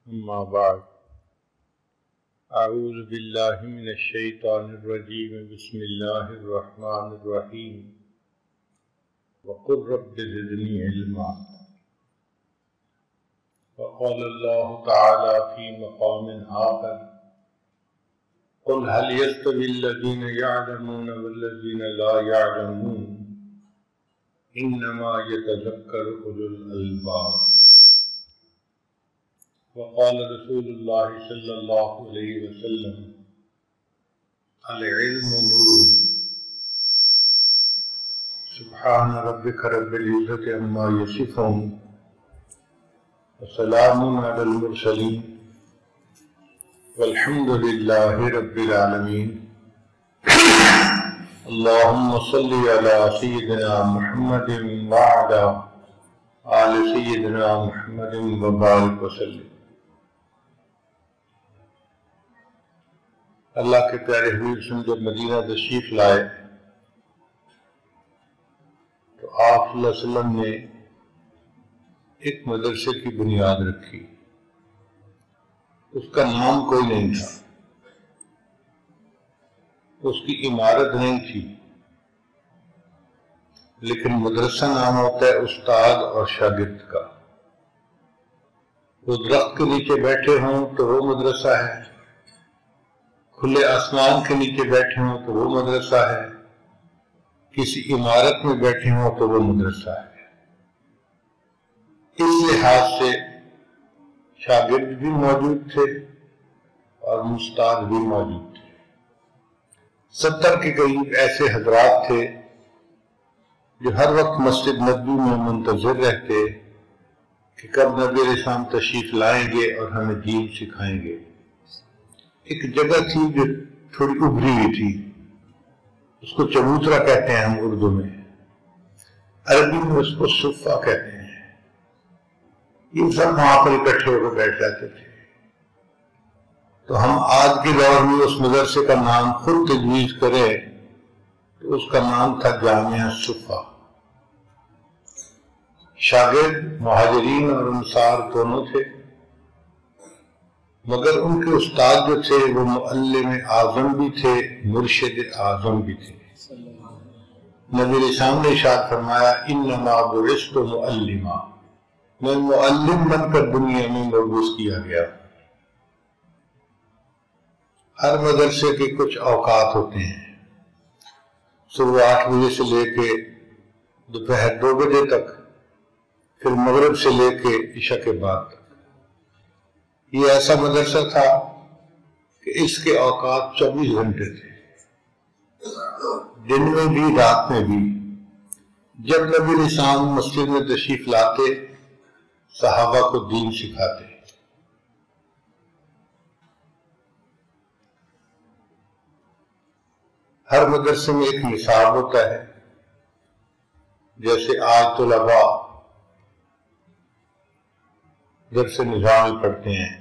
أما بعد أعوذ بالله من الشيطان الرجيم بسم الله الرحمن الرحيم وقل رب زدني علما وقال الله تعالى في مقام آخر قل هل يستوي الذين يعلمون والذين لا يعلمون إنما يتذكر أولو الألباب وقال رسول الله صلى الله عليه وسلم العلم نور سبحان ربك رب العزة عما يصفون وسلام على المرسلين والحمد لله رب العالمين اللهم صل على سيدنا محمد وعلى آل سيدنا محمد وبارك وسلم۔ اللہ کے پیارے حبیب جب مدینہ تشریف لائے تو آپ صلی اللہ علیہ وسلم نے ایک مدرسے کی بنیاد رکھی۔ اس کا نام کوئی نہیں تھا، اس کی عمارت نہیں تھی، لیکن مدرسہ نام ہوتا ہے استاد اور شاگرد کا۔ وہ درخت کے نیچے بیٹھے ہوں تو وہ مدرسہ ہے، کھلے آسمان کے نیچے بیٹھے ہوں تو وہ مدرسہ ہے، کسی عمارت میں بیٹھے ہوں تو وہ مدرسہ ہے۔ اس لحاظ سے شاگرد بھی موجود تھے اور مستاد بھی موجود تھے۔ 70 کے قریب ایسے حضرات تھے جو ہر وقت مسجد نبوی میں منتظر رہتے کہ کب نبی علیہ السلام تشریف لائیں گے اور ہمیں دین سکھائیں گے۔ ایک جگہ تھی جو تھوڑی ابھری ہوئی تھی، اس کو چبوترا کہتے ہیں ہم اردو میں، عربی میں اس کو صفہ کہتے ہیں۔ یہ سب وہاں پر اکٹھے ہو کر بیٹھ جاتے تھے۔ تو ہم آج کے دور میں اس مدرسے کا نام خود تجویز کریں تو اس کا نام تھا جامعہ صفہ۔ شاگرد مہاجرین اور انصار دونوں تھے، مگر ان کے استاد جو تھے وہ معلم اعظم بھی تھے، مرشد اعظم بھی تھے۔ نبی علیہ السلام نے ارشاد فرمایا انما بعثت معلما، میں معلم بن کر دنیا میں مبعوث کیا گیا۔ ہر مدرسے کے کچھ اوقات ہوتے ہیں، صبح 8 بجے سے لے کے دوپہر 2 بجے تک، پھر مغرب سے لے کے عشاء کے بعد تک۔ یہ ایسا مدرسہ تھا کہ اس کے اوقات 24 گھنٹے تھے، دن میں بھی رات میں بھی۔ جب نبی علیہ السلام مسجد میں تشریف لاتے صحابہ کو دین سکھاتے۔ ہر مدرسے میں ایک نصاب ہوتا ہے، جیسے آج طلباء درس نظام پڑھتے ہیں،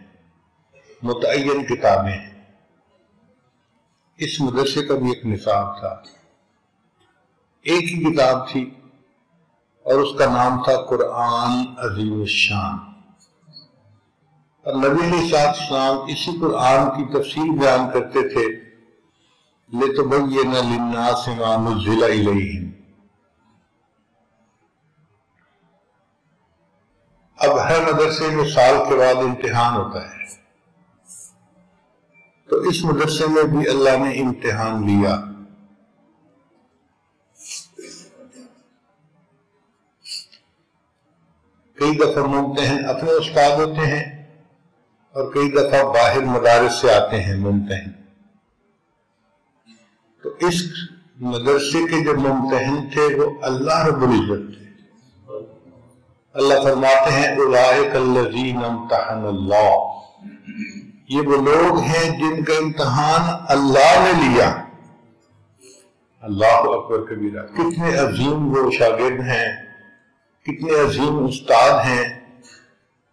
متعین کتابیں ہیں۔ اس مدرسے کا بھی ایک نصاب تھا، ایک ہی کتاب تھی اور اس کا نام تھا قرآن عظیم الشان۔ اور نبی علیہ السلام اسی قرآن کی تفسیر بیان کرتے تھے لِتُبَيِّنَ لِلنَّاسِ مَا نُزِّلَ إِلَيْهِمْ۔ اب ہر مدرسے میں سال کے بعد امتحان ہوتا ہے، تو اس مدرسے میں بھی اللہ نے امتحان لیا۔ کئی دفعہ ممتحن اپنے استاد ہوتے ہیں اور کئی دفعہ باہر مدارس سے آتے ہیں ممتحن۔ تو اس مدرسے کے جو ممتحن تھے وہ اللہ رب العزت تھے۔ اللہ فرماتے ہیں اولئک الذین امتحن اللہ، یہ وہ لوگ ہیں جن کا امتحان اللہ نے لیا۔ اللہ اکبر کبیرہ، کتنے عظیم وہ شاگرد ہیں، کتنے عظیم استاد ہیں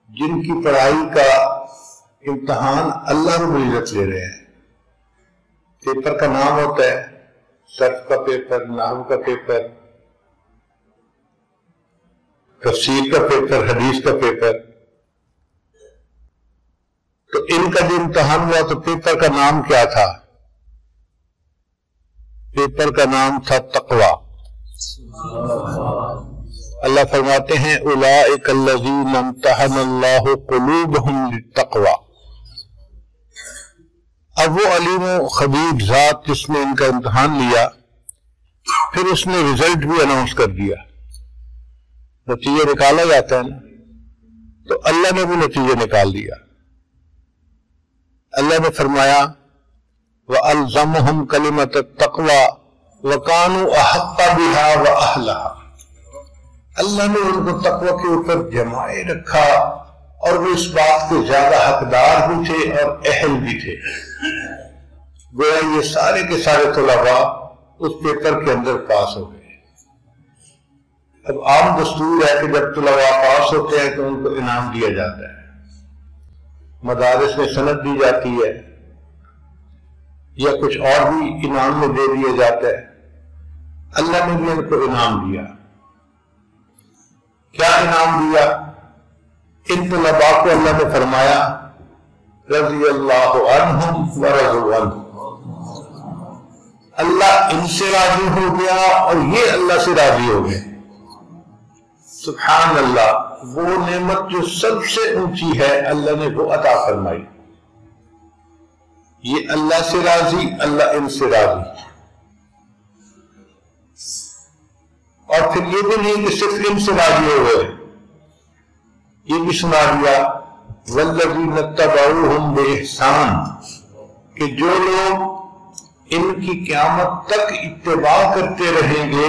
جن کی پڑھائی کا امتحان اللہ رب العزت لے رہے ہیں۔ پیپر کا نام ہوتا ہے صرف کا پیپر، نحو کا پیپر، تفسیر کا پیپر، حدیث کا پیپر۔ ان کا جو امتحان ہوا تو پیپر کا نام کیا تھا؟ پیپر کا نام تھا تقوی۔ اللہ فرماتے ہیں اولئک الذین امتحن اللہ قلوبہم للتقوی۔ اب وہ علیم و خبیر ذات جس نے ان کا امتحان لیا، پھر اس نے رزلٹ بھی اناؤنس کر دیا، نتیجہ نکالا جاتا ہے نا، تو اللہ نے بھی نتیجہ نکال دیا۔ اللہ نے فرمایا وَأَلْزَمُهُمْ كَلِمَةَ التَّقْوَى وَكَانُوا أَحَقَّ بِهَا وَأَهْلَهَا۔ اللہ نے ان کو تقوی کے اوپر جمائے رکھا اور وہ اس بات کے زیادہ حقدار بھی تھے اور اہل بھی تھے۔ گویا یہ سارے کے سارے طلباء اس پیپر کے اندر پاس ہو گئے۔ اب عام دستور ہے کہ جب طلباء پاس ہوتے ہیں تو ان کو انعام دیا جاتا ہے، مدارس میں سند دی جاتی ہے یا کچھ اور بھی انعام میں دے دیا جاتا ہے۔ اللہ نے بھی ان کو انعام دیا۔ کیا انعام دیا؟ ان طلباء کو اللہ نے فرمایا رضی اللہ عنہم ورضوا عنہ، اللہ ان سے راضی ہو گیا اور یہ اللہ سے راضی ہو گئے۔ سبحان اللہ، وہ نعمت جو سب سے اونچی ہے اللہ نے وہ عطا فرمائی۔ یہ اللہ سے راضی، اللہ ان سے راضی۔ اور پھر یہ بھی نہیں کہ صرف ان سے راضی ہو گئے، یہ بھی سنا دیا والذین اتبعوہم بإحسان، کہ جو لوگ ان کی قیامت تک اتباع کرتے رہیں گے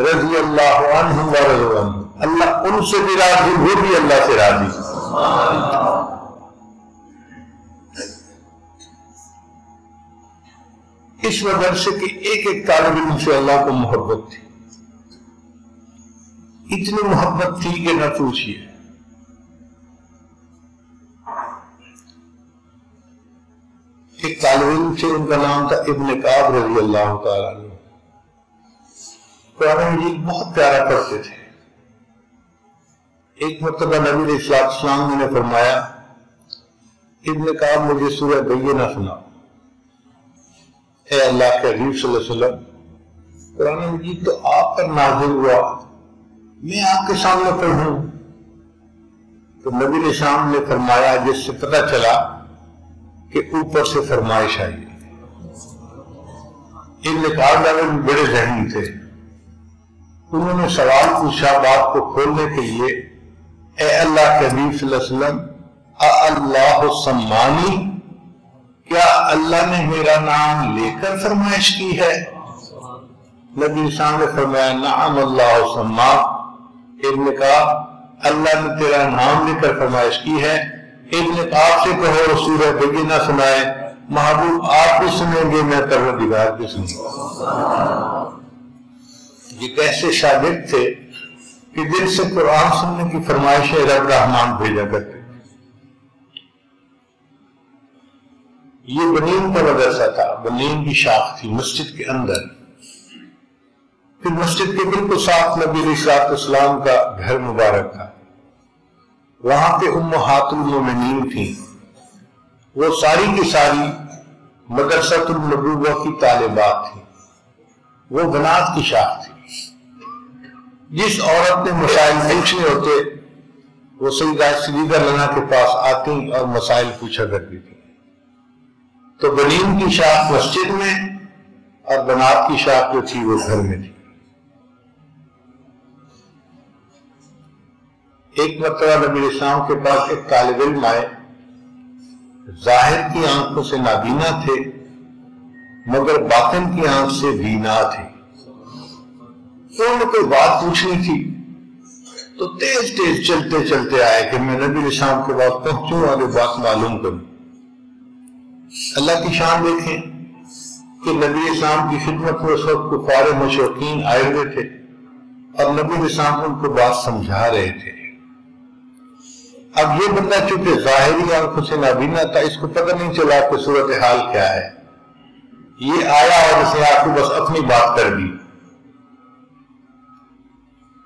رضی اللہ عنہم ورضوا عنہ، اللہ ان سے بھی راضی، وہ بھی اللہ سے راضی۔ اس وجہ سے کہ ایک ایک طالب علم سے اللہ کو محبت تھی، اتنی محبت تھی کہ نہ پوچھیے۔ ایک طالب علم تھے، ان کا نام تھا ابن کعب رضی اللہ تعالیٰ عنہ۔ قرآن مجید بہت پیارا پڑھتے تھے۔ ایک مرتبہ نبی علیہ السلام نے فرمایا ابن کعب مجھے سورہ بینہ سنا۔ اے اللہ کے حبیب صلی اللہ علیہ وسلم، قرآن مجید تو آپ پر نازل ہوا، میں آپ کے سامنے پڑھوں؟ تو نبی علیہ السلام نے فرمایا جس سے پتہ چلا کہ اوپر سے فرمائش آئی۔ ابن کعب بڑے ذہنی تھے، انہوں نے سوال پوچھا بات کو کھولنے کے لیے، اے اللہ کے حبیب صلی اللہ علیہ وسلم، اللہ سمانی، کیا اللہ نے میرا نام لے کر فرمائش کی ہے؟ نبی السلام نے فرمایا نعم اللہ سماک۔ ابن کعب، اللہ نے تیرا نام لے کر فرمائش کی ہے۔ ابن کعب سے کہو سورہ بینہ سنائے، محبوب آپ بھی سنیں گے، میں پروردگار بھی سنوں گا۔ یہ کیسے شاگرد تھے کہ دل سے قرآن سننے کی فرمائشیں رب رحمان بھیجا کرتے۔ یہ بنین کا مدرسہ تھا، بنین کی شاخ تھی مسجد کے اندر۔ پھر مسجد کے بالکل ساتھ نبی علیہ السلام کا گھر مبارک تھا، وہاں پہ امہات المومنین تھیں، وہ ساری کی ساری مدرسۃ النبوہ کی طالبات تھیں، وہ بنات کی شاخ تھی۔ جس عورت نے مسائل پوچھنے ہوتے وہ سیدہ سلیدہ لنا کے پاس آتی اور مسائل پوچھا کرتی تھی۔ تو بنین کی شاخ مسجد میں اور بنات کی شاخ جو تھی وہ گھر میں تھی۔ ایک مرتبہ نبی علیہ السلام کے پاس ایک طالب علم آئے، ظاہر کی آنکھوں سے نابینا تھے مگر باطن کی آنکھ سے بینا تھے۔ تو انہیں کوئی بات پوچھنی تھی تو تیز تیز چلتے چلتے آئے کہ میں نبی علیہ السلام کے بعد پہنچوں اور یہ بات معلوم کروں۔ اللہ کی شان دیکھیں کہ نبی علیہ السلام کی خدمت میں اس وقت کفار مشرکین آئے ہوئے تھے اور نبی علیہ السلام ان کو بات سمجھا رہے تھے۔ اب یہ بندہ چونکہ ظاہری آنکھوں سے نابینا تھا، اس کو پتہ نہیں چلا کہ صورتحال کیا ہے۔ یہ آیا اور اس نے آپ کو بس اپنی بات کر دی۔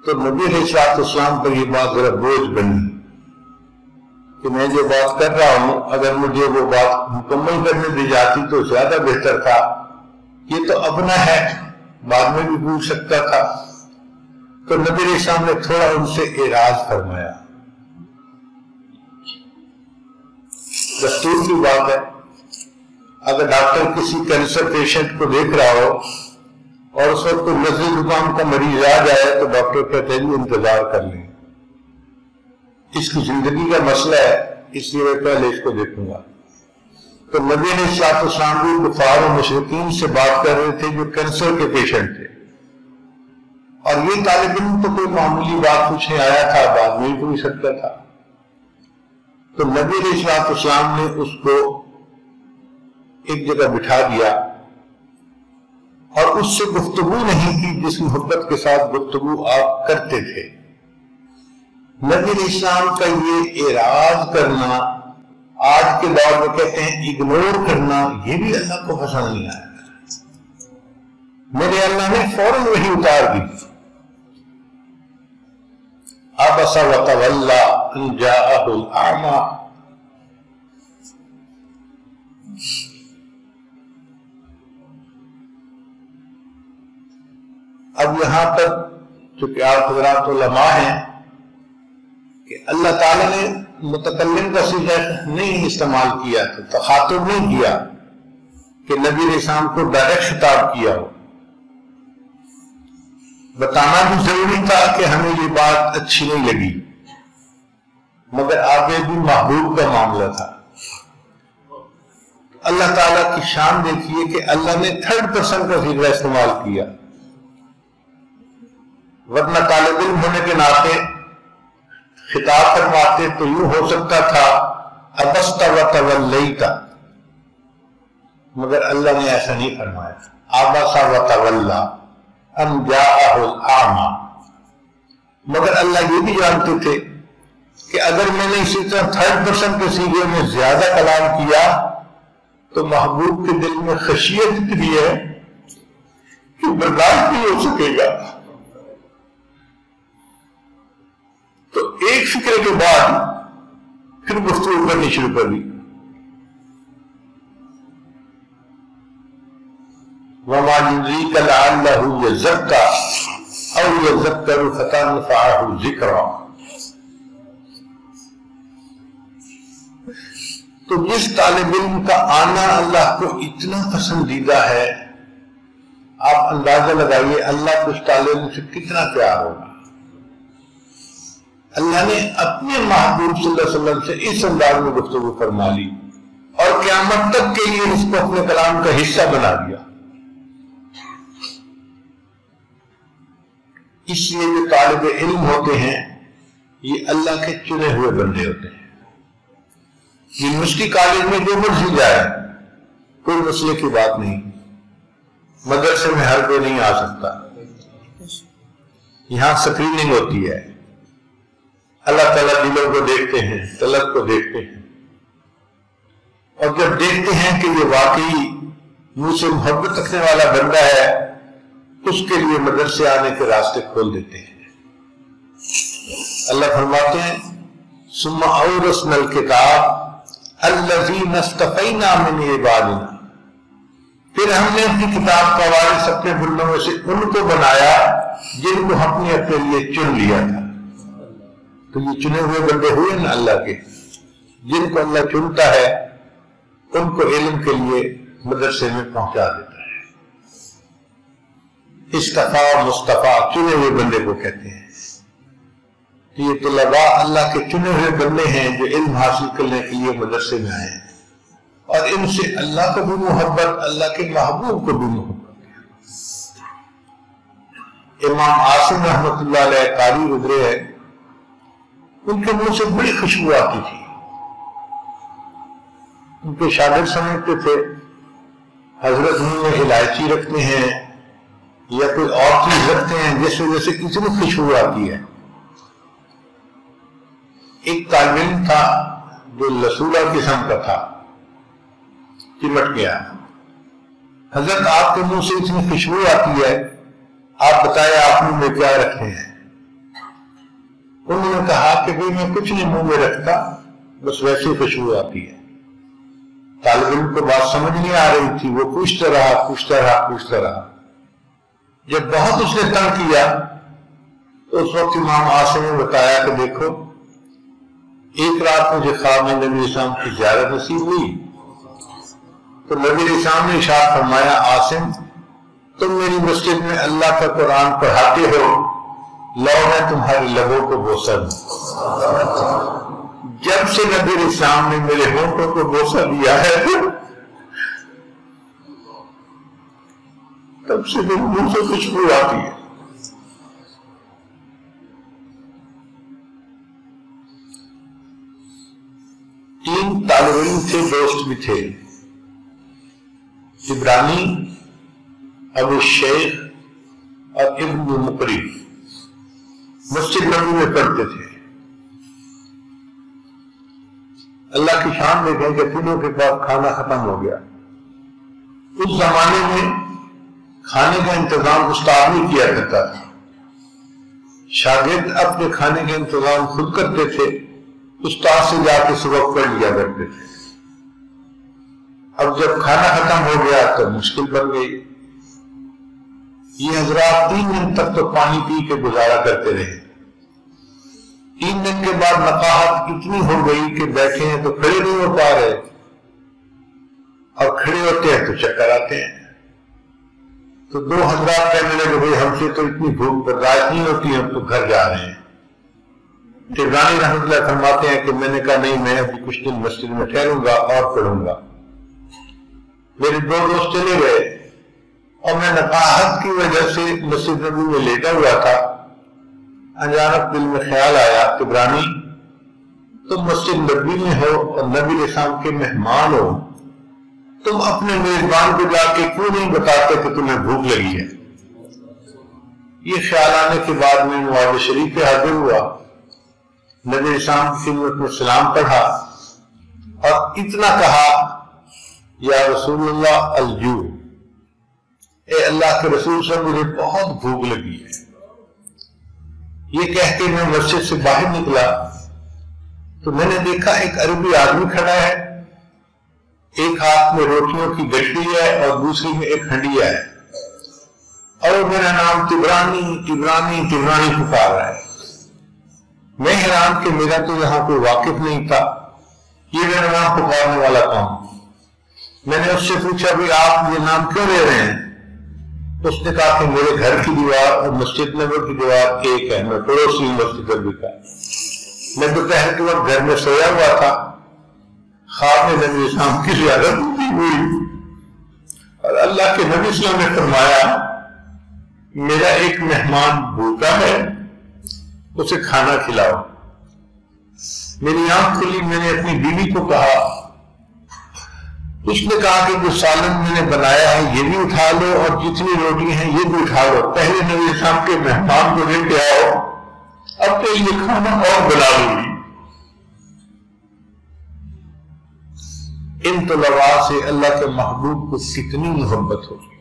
تو نبی علیہ السلام پر یہ بات ذرا بوجھ بنی۔ کہ میں جو بات کر رہا ہوں اگر مجھے وہ بات مکمل کرنے دی جاتی تو زیادہ بہتر تھا، یہ تو اپنا ہے، بعد میں بھی پوچھ سکتا تھا۔ تو نبی علیہ السلام نے تھوڑا ان سے اعراض فرمایا۔ دستور کی بات ہے، اگر ڈاکٹر کسی کینسر پیشنٹ کو دیکھ رہا ہو اور اس وقت کوئی نزلہ زکام کا مریض آ جائے تو ڈاکٹر کہتے ہیں انتظار کر لیں، اس کی زندگی کا مسئلہ ہے، اس لیے میں پہلے اس کو دیکھوں گا۔ تو نبی علیہ السلام بھی کفار و مشرکین سے بات کر رہے تھے جو کینسر کے پیشنٹ تھے، اور یہ طالب علم تو کوئی معمولی بات پوچھنے آیا تھا، بعد میں پوچھ سکتا تھا۔ تو نبی علیہ السلام نے اس کو ایک جگہ بٹھا دیا اور اس سے گفتگو نہیں کی جس محبت کے ساتھ گفتگو آپ کرتے تھے۔ نبی علیہ السلام کا یہ اعراض کرنا، آج کے دور میں کہتے ہیں اگنور کرنا، یہ بھی اللہ کو پسند نہیں آیا۔ میرے اللہ نے فوراً وہی اتار دی۔ عبس وتولی ان جاءہ الاعمی۔ اب یہاں پر چونکہ آپ حضرات علماء ہیں کہ اللہ تعالیٰ نے متکلم کا صیغہ نہیں استعمال کیا، تو تخاطب نہیں کیا کہ نبی علیہ السلام کو ڈائریکٹ خطاب کیا ہو۔ بتانا بھی ضروری تھا کہ ہمیں یہ بات اچھی نہیں لگی، مگر آگے بھی محبوب کا معاملہ تھا۔ اللہ تعالیٰ کی شان دیکھیے کہ اللہ نے تھرڈ پرسن کا صیغہ استعمال کیا، ورنہ طالب علم ہونے کے ناطے خطاب فرماتے تو یوں ہو سکتا تھا عبست وتولیت، مگر اللہ نے ایسا نہیں فرمایا، عبس وتولی ان جاءہ الاعمی۔ مگر اللہ یہ بھی جانتے تھے کہ اگر میں نے اسی طرح تھرڈ پرسن کے صیغے میں زیادہ کلام کیا تو محبوب کے دل میں خشیت اتنی ہے کہ برداشت نہیں ہو سکے گا۔ تو ایک فکر کے بعد پھر گفتگو کرنی شروع کر دی۔ وَمَا يُدْرِيكَ لَعَلَّهُ يَزَّكَّىٰ أَوْ يَذَّكَّرُ فَتَنفَعَهُ الذِّكْرَىٰ۔ تو جس طالب علم کا آنا اللہ کو اتنا پسندیدہ ہے، آپ اندازہ لگائیے اللہ کو اس طالب علم سے کتنا پیار ہوگا۔ اللہ نے اپنے محبوب صلی اللہ علیہ وسلم سے اس انداز میں گفتگو فرما لی اور قیامت تک کے لیے اس کو اپنے کلام کا حصہ بنا دیا۔ اس لیے جو طالب علم ہوتے ہیں یہ اللہ کے چنے ہوئے بندے ہوتے ہیں۔ یونیورسٹی کالج میں جو مرضی جائے کوئی مسئلے کی بات نہیں، مدرسے میں ہر کوئی نہیں آ سکتا، یہاں اسکریننگ ہوتی ہے، اللہ تعالیٰ دلوں کو دیکھتے ہیں، طلب کو دیکھتے ہیں، اور جب دیکھتے ہیں کہ یہ واقعی مجھ سے محبت رکھنے والا بندہ ہے اس کے لیے مدرسے آنے کے راستے کھول دیتے ہیں۔ اللہ فرماتے ہیں ثم اورثنا الکتاب الذین اصطفینا من عبادنا، پھر ہم نے اپنی کتاب کا وارث اپنے بندوں میں سے ان کو بنایا جن کو ہم نے اپنے لیے چن لیا تھا۔ تو یہ چنے ہوئے بندے ہوئے نا اللہ کے، جن کو اللہ چنتا ہے ان کو علم کے لیے مدرسے میں پہنچا دیتا ہے۔ استفا مصطفیٰ چنے ہوئے بندے کو کہتے ہیں۔ یہ طلباء اللہ کے چنے ہوئے بندے ہیں جو علم حاصل کرنے کے لیے مدرسے میں آئے ہیں، اور ان سے اللہ کو بھی محبت، اللہ کے محبوب کو بھی محبت۔ امام عاصم رحمۃ اللہ علیہ قاری گزرے ہیں، ان کے منہ سے بڑی خوشبو آتی تھی۔ ان کے شاگرد سمجھتے تھے حضرت منہ میں الائچی رکھتے ہیں یا کوئی اور چیز رکھتے ہیں جس وجہ سے اتنی خوشبو آتی ہے۔ ایک طالب علم تھا جو لسولہ قسم کا تھا، چمٹ گیا، حضرت آپ کے منہ سے اتنی خوشبو آتی ہے، آپ بتائیں آپ منہ میں کیا رکھتے ہیں؟ انہوں نے کہا کہ بھئی میں کچھ نہیں منہ میں رکھتا، بس ویسے خوشبو آتی ہے. طالب علم کو بات سمجھ نہیں آ رہی تھی، وہ پوچھتا رہا. جب بہت اس نے تنگ کیا تو اس وقت امام عاصم نے بتایا کہ دیکھو، ایک رات مجھے خواب میں نبی اسلام کی زیارت نصیب ہوئی تو نبی اسلام نے ارشاد فرمایا، عاصم تم میری مسجد میں اللہ کا قرآن پڑھاتے ہو، لاؤ میں تمہارے لبوں کو بوسہ دوں. جب سے نبی اسلام نے میرے ہونٹوں کو بوسہ دیا ہے تب سے میرے منہ سے خوشبو آتی ہے. تین طالب علم تھے، دوست بھی تھے، عبرانی، ابو شیخ اور ابن مقری. مسجد نبوی میں پڑھتے تھے. اللہ کی شان دیکھیں کہ تینوں کے بعد کھانا ختم ہو گیا. اس زمانے میں کھانے کا انتظام استاد نہیں کیا کرتا تھا، شاگرد اپنے کھانے کا انتظام خود کرتے تھے، استاد سے جا کے سبق پڑھ لیا کرتے تھے. اب جب کھانا ختم ہو گیا تو مشکل بن گئی. یہ حضرات 3 دن تک تو پانی پی کے گزارا کرتے رہے. 3 دن کے بعد نقاہت اتنی ہو گئی کہ بیٹھے ہیں تو کھڑے نہیں ہو پا رہے، اور کھڑے ہوتے ہیں تو چکر آتے ہیں. تو 2 حضرات کہنے لگے بھائی ہم سے تو اتنی بھوک برداشت نہیں ہوتی، ہم تو گھر جا رہے ہیں. تبرانی رحمۃ اللہ فرماتے ہیں کہ میں نے کہا نہیں، میں ابھی کچھ دن مسجد میں ٹھہروں گا اور پڑھوں گا. میرے 2 دوست چلے گئے اور میں نقاہت کی وجہ سے مسجد نبوی میں لیٹا ہوا تھا. اچانک دل میں خیال آیا، تبرانی تم مسجد نبوی میں ہو اور نبی علیہ السلام کے مہمان ہو، تم اپنے میزبان کو جا کے کیوں نہیں بتاتے کہ تمہیں بھوک لگی ہے؟ یہ خیال آنے کے بعد میں معاویہ شریف پہ حاضر ہوا، نبی اسلام کی خدمت میں سلام پڑھا اور اتنا کہا، یا رسول اللہ الجوع، اے اللہ کے رسول سے مجھے بہت بھوک لگی ہے. یہ کہہ کے میں مسجد سے باہر نکلا تو میں نے دیکھا ایک عربی آدمی کھڑا ہے، ایک ہاتھ میں روٹیوں کی گٹھی ہے اور دوسری میں ایک ہنڈیا ہے، اور وہ میرا نام تبرانی تبرانی تبرانی پکار رہا ہے. میں حیران کہ میرا تو یہاں کوئی واقف نہیں تھا، یہ میرا نام پکارنے والا کون؟ میں نے اس سے پوچھا بھی آپ یہ نام کیوں لے رہے ہیں؟ اس نے کہا کہ میرے گھر کی دیوار اور مسجد نبوی کی دیوار ایک ہے، میں پڑوسی ہوں مسجد نبوی کا. میں دوپہر کے وقت گھر میں سویا ہوا تھا، خواب میں نبی اسلام کی زیارت ہوئی اور اللہ کے نبی اسلام نے فرمایا میرا ایک مہمان بھوکا ہے، اسے کھانا کھلاؤ. میری آنکھ کھلی، میں نے اپنی بیوی کو کہا، اس نے کہا کہ جو سالن میں نے بنایا ہے یہ بھی اٹھا لو اور جتنی روٹی ہیں یہ بھی اٹھا لو، پہلے نبی اسلام کے مہمان کو لے کے آؤ، اب تو یہ کھانا اور بنا لوں گی. ان طلباء سے اللہ کے محبوب کو کتنی محبت ہوگی.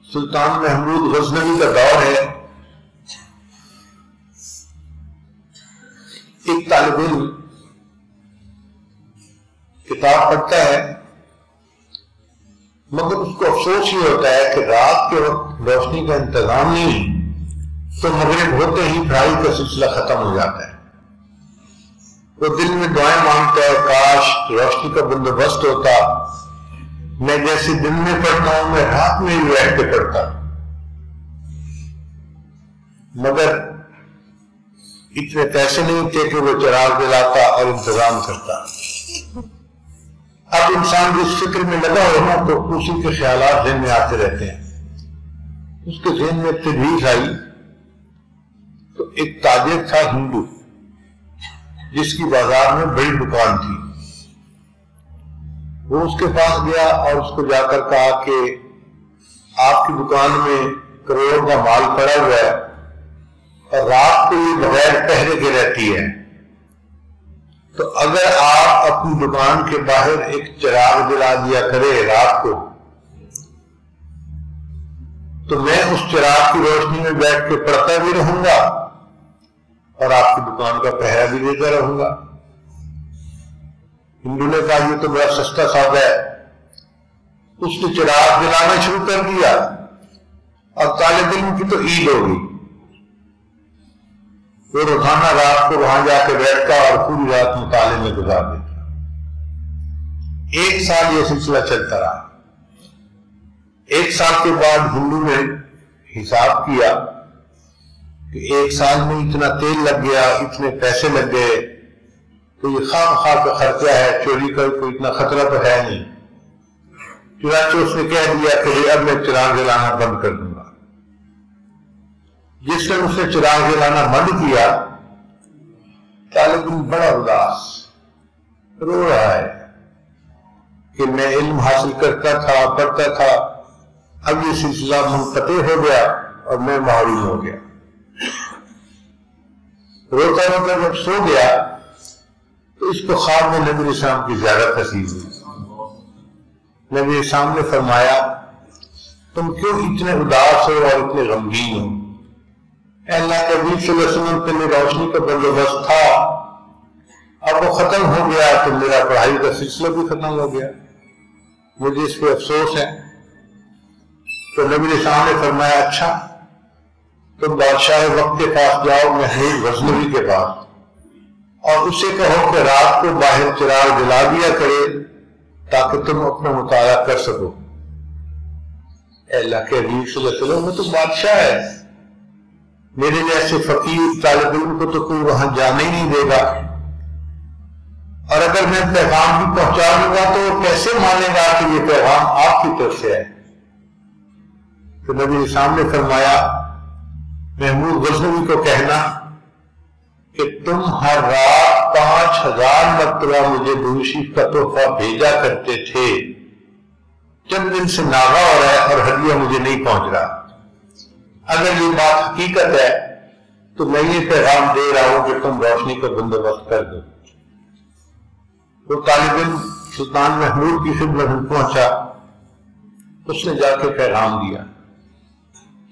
سلطان محمود غزنوی کا دور ہے. ایک طالب علم کتاب پڑھتا ہے مگر اس کو افسوس ہی ہوتا ہے کہ رات کے وقت روشنی کا انتظام نہیں تو مغرب ہوتے ہی پڑھائی کا سلسلہ ختم ہو جاتا ہے. وہ دل میں دعائیں مانگتا ہے کاش روشنی کا بندوبست ہوتا، میں جیسے دن میں پڑھتا ہوں میں رات میں ہی بیٹھ کے پڑھتا، مگر اتنے پیسے نہیں تھے کہ وہ چراغ جلاتا اور انتظام کرتا. اب انسان جس فکر میں لگا ہو نا تو اسی کے خیالات ذہن میں آتے رہتے ہیں. اس کے ذہن میں تجویز آئی تو ایک تاجر تھا ہندو جس کی بازار میں بڑی دکان تھی. وہ اس کے پاس گیا اور اس کو جا کر کہا کہ آپ کی دکان میں کروڑوں کا مال پڑا ہوا ہے اور رات کو یہ بغیر پہرے کے رہتی ہے، تو اگر آپ اپنی دکان کے باہر ایک چراغ جلا دیا کرے رات کو تو میں اس چراغ کی روشنی میں بیٹھ کے پڑھتا بھی رہوں گا اور آپ کی دکان کا پہرا بھی دیتا رہوں گا۔ ہندو نے کہا یہ تو بڑا سستا سودا ہے۔ اس نے چراغ جلانا شروع کر دیا اور طالب علم کی تو عید ہو گئی۔ وہ روزانہ رات کو وہاں جا کے بیٹھتا اور پوری رات مطالعے میں گزار دیتا۔ 1 سال یہ سلسلہ چلتا رہا۔ 1 سال کے بعد ہندو نے حساب کیا کہ 1 سال میں اتنا تیل لگ گیا، اتنے پیسے لگ گئے، تو یہ خام خواہ کا خرچہ ہے، چوری کا کوئی اتنا خطرہ تو ہے نہیں۔ چنانچہ اس نے کہہ دیا کہ اب میں چراغ جلانا بند کر دوں گا۔ جس نے اس نے چراغ جلانا بند کیا، طالب علم بڑا اداس رو رہا ہے کہ میں علم حاصل کرتا تھا، پڑھتا تھا، اب یہ سلسلہ منقطع ہو گیا اور میں محروم ہو گیا۔ روتا روتا جب سو گیا تو اس کو خواب میں نبی اسلام کی زیادہ تصویر ہوئی۔ نبی اسلام نے فرمایا تم کیوں اتنے اداس ہو اور اتنے غمگین ہو؟ اے اللہ کے نبی صلی اللہ علیہ وسلم کے لیے روشنی کا بندوبست تھا، اب وہ ختم ہو گیا تو میرا پڑھائی کا سلسلہ بھی ختم ہو گیا، مجھے اس پہ افسوس ہے۔ تو نبی اسلام نے فرمایا اچھا تم بادشاہ وقت کے پاس جاؤ، محمود غزنوی کے پاس، اور اسے کہو کہ رات کو باہر چراغ جلا دیا کرے تاکہ تم اپنا مطالعہ کر سکو۔ اے اللہ کے حبیب صلی اللہ علیہ وسلم، وہ تو بادشاہ ہے، میرے جیسے فقیر طالب علم کو تو کوئی وہاں جانے ہی نہیں دے گا، اور اگر میں پیغام بھی پہنچا دوں گا تو وہ کیسے مانے گا کہ یہ پیغام آپ کی طرف سے ہے؟ تو نبی اسلام نے فرمایا محمود غزنوی کو کہنا کہ تم ہر رات 5000 مرتبہ مجھے درود شریف کا تحفہ بھیجا کرتے تھے، چند دن سے ناغا ہو رہا ہے اور ہدیہ مجھے نہیں پہنچ رہا۔ اگر یہ بات حقیقت ہے تو میں یہ پیغام دے رہا ہوں کہ تم روشنی کا بندوبست کر دو۔ وہ طالب علم سلطان محمود کی خدمت میں پہنچا، اس نے جا کے پیغام دیا۔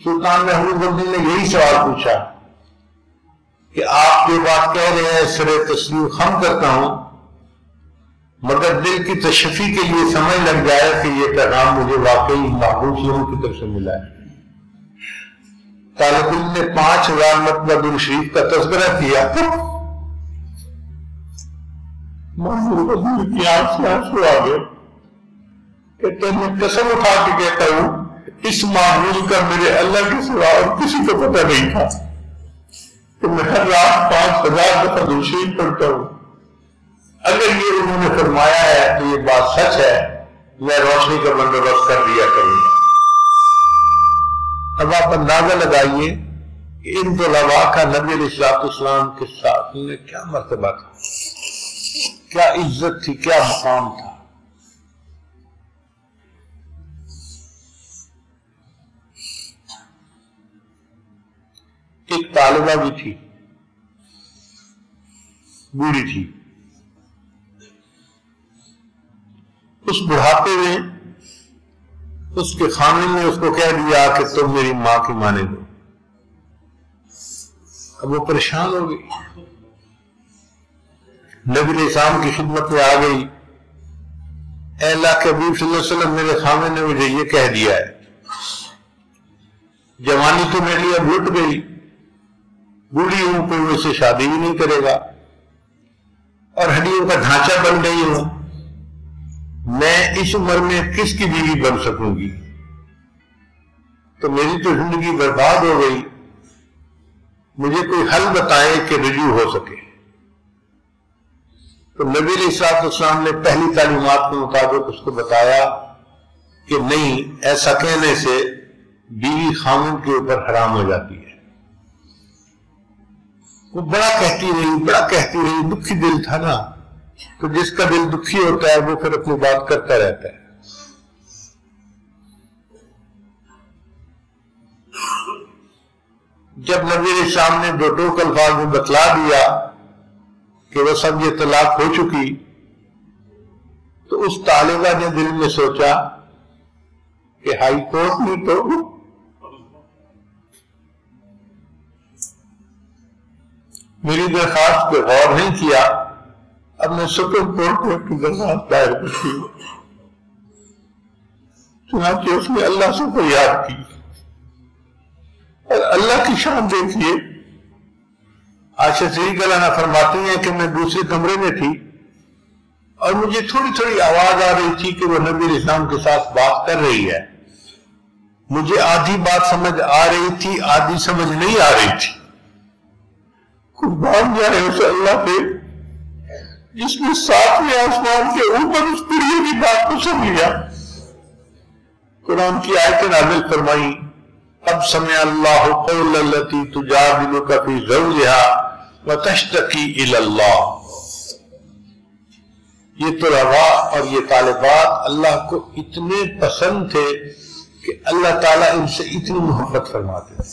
سلطان محمود غزنوی نے یہی سوال پوچھا کہ آپ جو بات کہہ رہے ہیں سر تسلیم خم کرتا ہوں، مگر دل کی تشفی کے لیے سمجھ لگ جائے کہ یہ پیغام مجھے واقعی محبوب لوگوں کی طرف سے ملا ہے۔ طالب علم نے 5000 مرتبہ درود شریف کا تذکرہ کیا۔ محمود غزنوی کی آنکھ سے آنسو آ گئے کہ میں قسم اٹھا کے کہتا ہوں اس معمول کا میرے اللہ کے سوا اور کسی کو پتہ نہیں تھا کہ میں ہر رات 5000 دفعہ درود شریف پڑھتا ہوں۔ اگر یہ انہوں نے فرمایا ہے تو یہ بات سچ ہے، میں روشنی کا بندوبست کر دیا کروں گا۔ اب آپ اندازہ لگائیے کہ ان طلباء کا نبی علیہ السلام کے ساتھ انہیں کیا مرتبہ تھا، کیا عزت تھی، کیا مقام تھا۔ ایک طالبہ بھی تھی، بوڑھی تھی، اس بڑھاپے میں اس کے خامن نے اس کو کہہ دیا کہ تم میری ماں کی مانے دو۔ اب وہ پریشان ہو گئی، نبی علیہ السلام کی خدمت میں آ گئی، اے اللہ کے حبیب صلی اللہ علیہ وسلم میرے خامن نے مجھے یہ کہہ دیا ہے، جوانی تو میرے لیے اب لٹ گئی، بوڑھی ہوں، کوئی مجھ سے شادی بھی نہیں کرے گا، اور ہڈیوں کا ڈھانچہ بن گئی ہوں، میں اس عمر میں کس کی بیوی بن سکوں گی؟ تو میری تو زندگی برباد ہو گئی، مجھے کوئی حل بتائے کہ رجوع ہو سکے۔ تو نبی علیہ السلام نے پہلی تعلیمات کے مطابق اس کو بتایا کہ نہیں، ایسا کہنے سے بیوی خامن کے اوپر حرام ہو جاتی ہے۔ وہ بڑا کہتی رہی، دکھی دل تھا نا، تو جس کا دل دکھی ہوتا ہے وہ پھر اپنی بات کرتا رہتا ہے۔ جب نبی علیہ السلام نے 2 ٹوک الفاظ میں بتلا دیا کہ وہ سب یہ طلاق ہو چکی، تو اس طالبہ نے دل میں سوچا کہ ہائی کورٹ میں تو میری درخواست پہ غور نہیں کیا، اب میں سپریم کورٹ میں اپنی درخواست دائر کرتی ہوں۔ چنانچہ اس نے اللہ سے فریاد کی، اور اللہ کی شان دیکھیے، عائشہ صدیقہ عنہا فرماتی ہیں کہ میں دوسرے کمرے میں تھی اور مجھے تھوڑی تھوڑی آواز آ رہی تھی کہ وہ نبی علیہ السلام کے ساتھ بات کر رہی ہے۔ مجھے آدھی بات سمجھ آ رہی تھی، آدھی سمجھ نہیں آ رہی تھی۔ قربان جائے اس اللہ پہ جس نے ساتویں آسمان کے اوپر اس پڑیے کی بات کو سن لیا۔ قرآن کی آیتیں نازل فرمائی، قد سمع اللہ قول التی تجادلک فی زوجہا وتشتکی الی اللہ۔ یہ طلباء اور یہ طالبات اللہ کو اتنے پسند تھے کہ اللہ تعالیٰ ان سے اتنی محبت فرماتے تھے،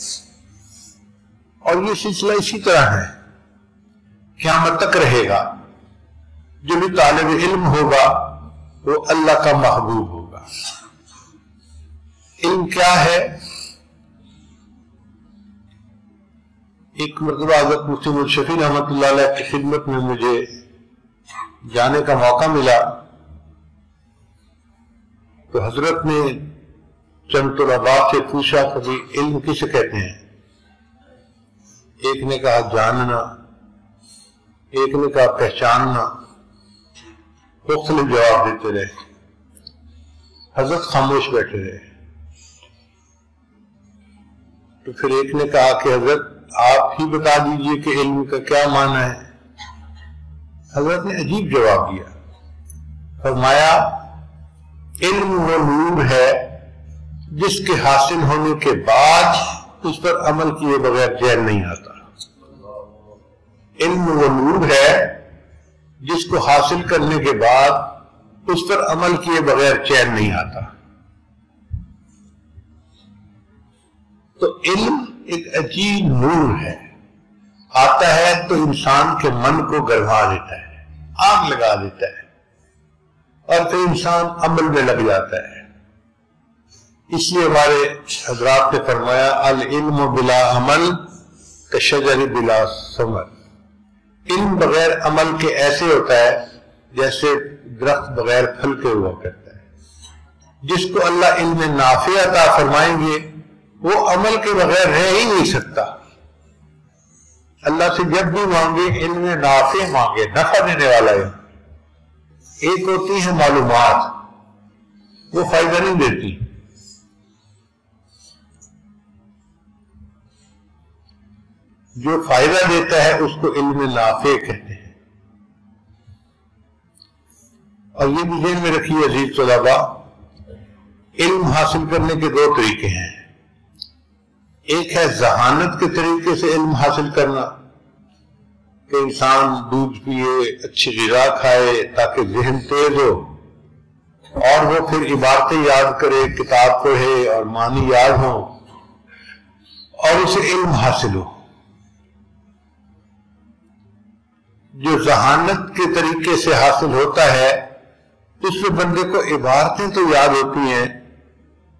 اور یہ سلسلہ اسی طرح ہے، قیامت تک رہے گا۔ جو بھی طالب علم ہوگا وہ اللہ کا محبوب ہوگا۔ علم کیا ہے؟ ایک مرتبہ حضرت مفتی محمد شفیع رحمۃ اللہ علیہ کی خدمت میں مجھے جانے کا موقع ملا، تو حضرت نے چند طلباء سے پوچھا کہ علم کسے کہتے ہیں؟ ایک نے کہا جاننا، ایک نے کہا پہچاننا، مختلف جواب دیتے رہے۔ حضرت خاموش بیٹھے رہے، تو پھر ایک نے کہا کہ حضرت آپ ہی بتا دیجئے کہ علم کا کیا معنی ہے۔ حضرت نے عجیب جواب دیا، فرمایا علم وہ نور ہے جس کے حاصل ہونے کے بعد اس پر عمل کیے بغیر چین نہیں آتا۔ علم وہ نور ہے جس کو حاصل کرنے کے بعد اس پر عمل کیے بغیر چین نہیں آتا۔ تو علم ایک عجیب نور ہے، آتا ہے تو انسان کے من کو گرما دیتا ہے، آگ لگا دیتا ہے، اور پھر انسان عمل میں لگ جاتا ہے۔ اس لیے ہمارے حضرات نے فرمایا العلم بلا عمل کشجر بلا ثمر۔ علم بغیر عمل کے ایسے ہوتا ہے جیسے درخت بغیر پھل کے ہوا کرتا ہے۔ جس کو اللہ علم نافع عطا فرمائیں گے وہ عمل کے بغیر رہ ہی نہیں سکتا۔ اللہ سے جب بھی مانگے علم نافع مانگے، نفع دینے والا ہے۔ ایک ہوتی ہے معلومات، وہ فائدہ نہیں دیتی، جو فائدہ دیتا ہے اس کو علم نافع کہتے ہیں۔ اور یہ بھی ذہن میں رکھیے عزیز طلباء، علم حاصل کرنے کے دو طریقے ہیں۔ ایک ہے ذہانت کے طریقے سے علم حاصل کرنا، کہ انسان دودھ پیے، اچھی غذا کھائے تاکہ ذہن تیز ہو، اور وہ پھر عبارتیں یاد کرے، کتاب پڑھے اور معنی یاد ہوں، اور اسے علم حاصل ہو۔ جو ذہانت کے طریقے سے حاصل ہوتا ہے اس میں بندے کو عبارتیں تو یاد ہوتی ہیں،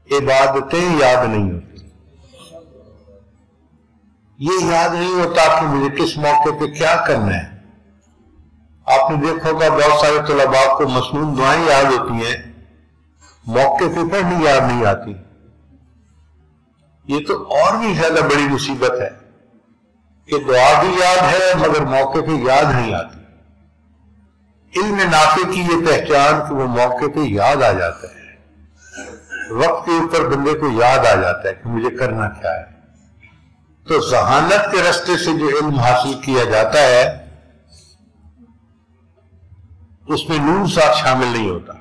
عبادتیں یاد نہیں ہوتی۔ یہ یاد نہیں ہوتا کہ مجھے کس موقع پہ کیا کرنا ہے۔ آپ نے دیکھا ہوگا بہت سارے طلباء کو مسنون دعائیں یاد ہوتی ہیں، موقع پہ پڑھنی یاد نہیں آتی۔ یہ تو اور بھی زیادہ بڑی مصیبت ہے کہ دعا بھی یاد ہے مگر موقع پہ یاد نہیں آتی۔ علم نافع کی یہ پہچان کہ وہ موقع پہ یاد آ جاتا ہے، وقت کے اوپر بندے کو یاد آ جاتا ہے کہ مجھے کرنا کیا ہے۔ تو ذہانت کے راستے سے جو علم حاصل کیا جاتا ہے اس میں نور ساتھ شامل نہیں ہوتا،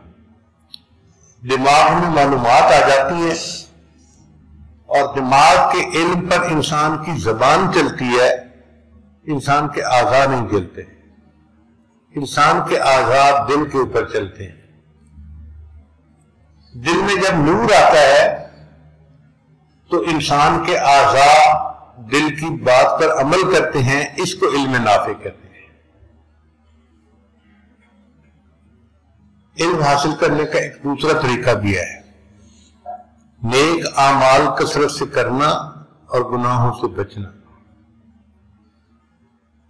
دماغ میں معلومات آ جاتی ہیں، اور دماغ کے علم پر انسان کی زبان چلتی ہے، انسان کے اعضاء نہیں چلتے۔ انسان کے اعضاء دل کے اوپر چلتے ہیں۔ دل میں جب نور آتا ہے تو انسان کے اعضاء دل کی بات پر عمل کرتے ہیں، اس کو علم نافع کہتے ہیں۔ علم حاصل کرنے کا ایک دوسرا طریقہ بھی ہے، نیک اعمال کثرت سے کرنا اور گناہوں سے بچنا۔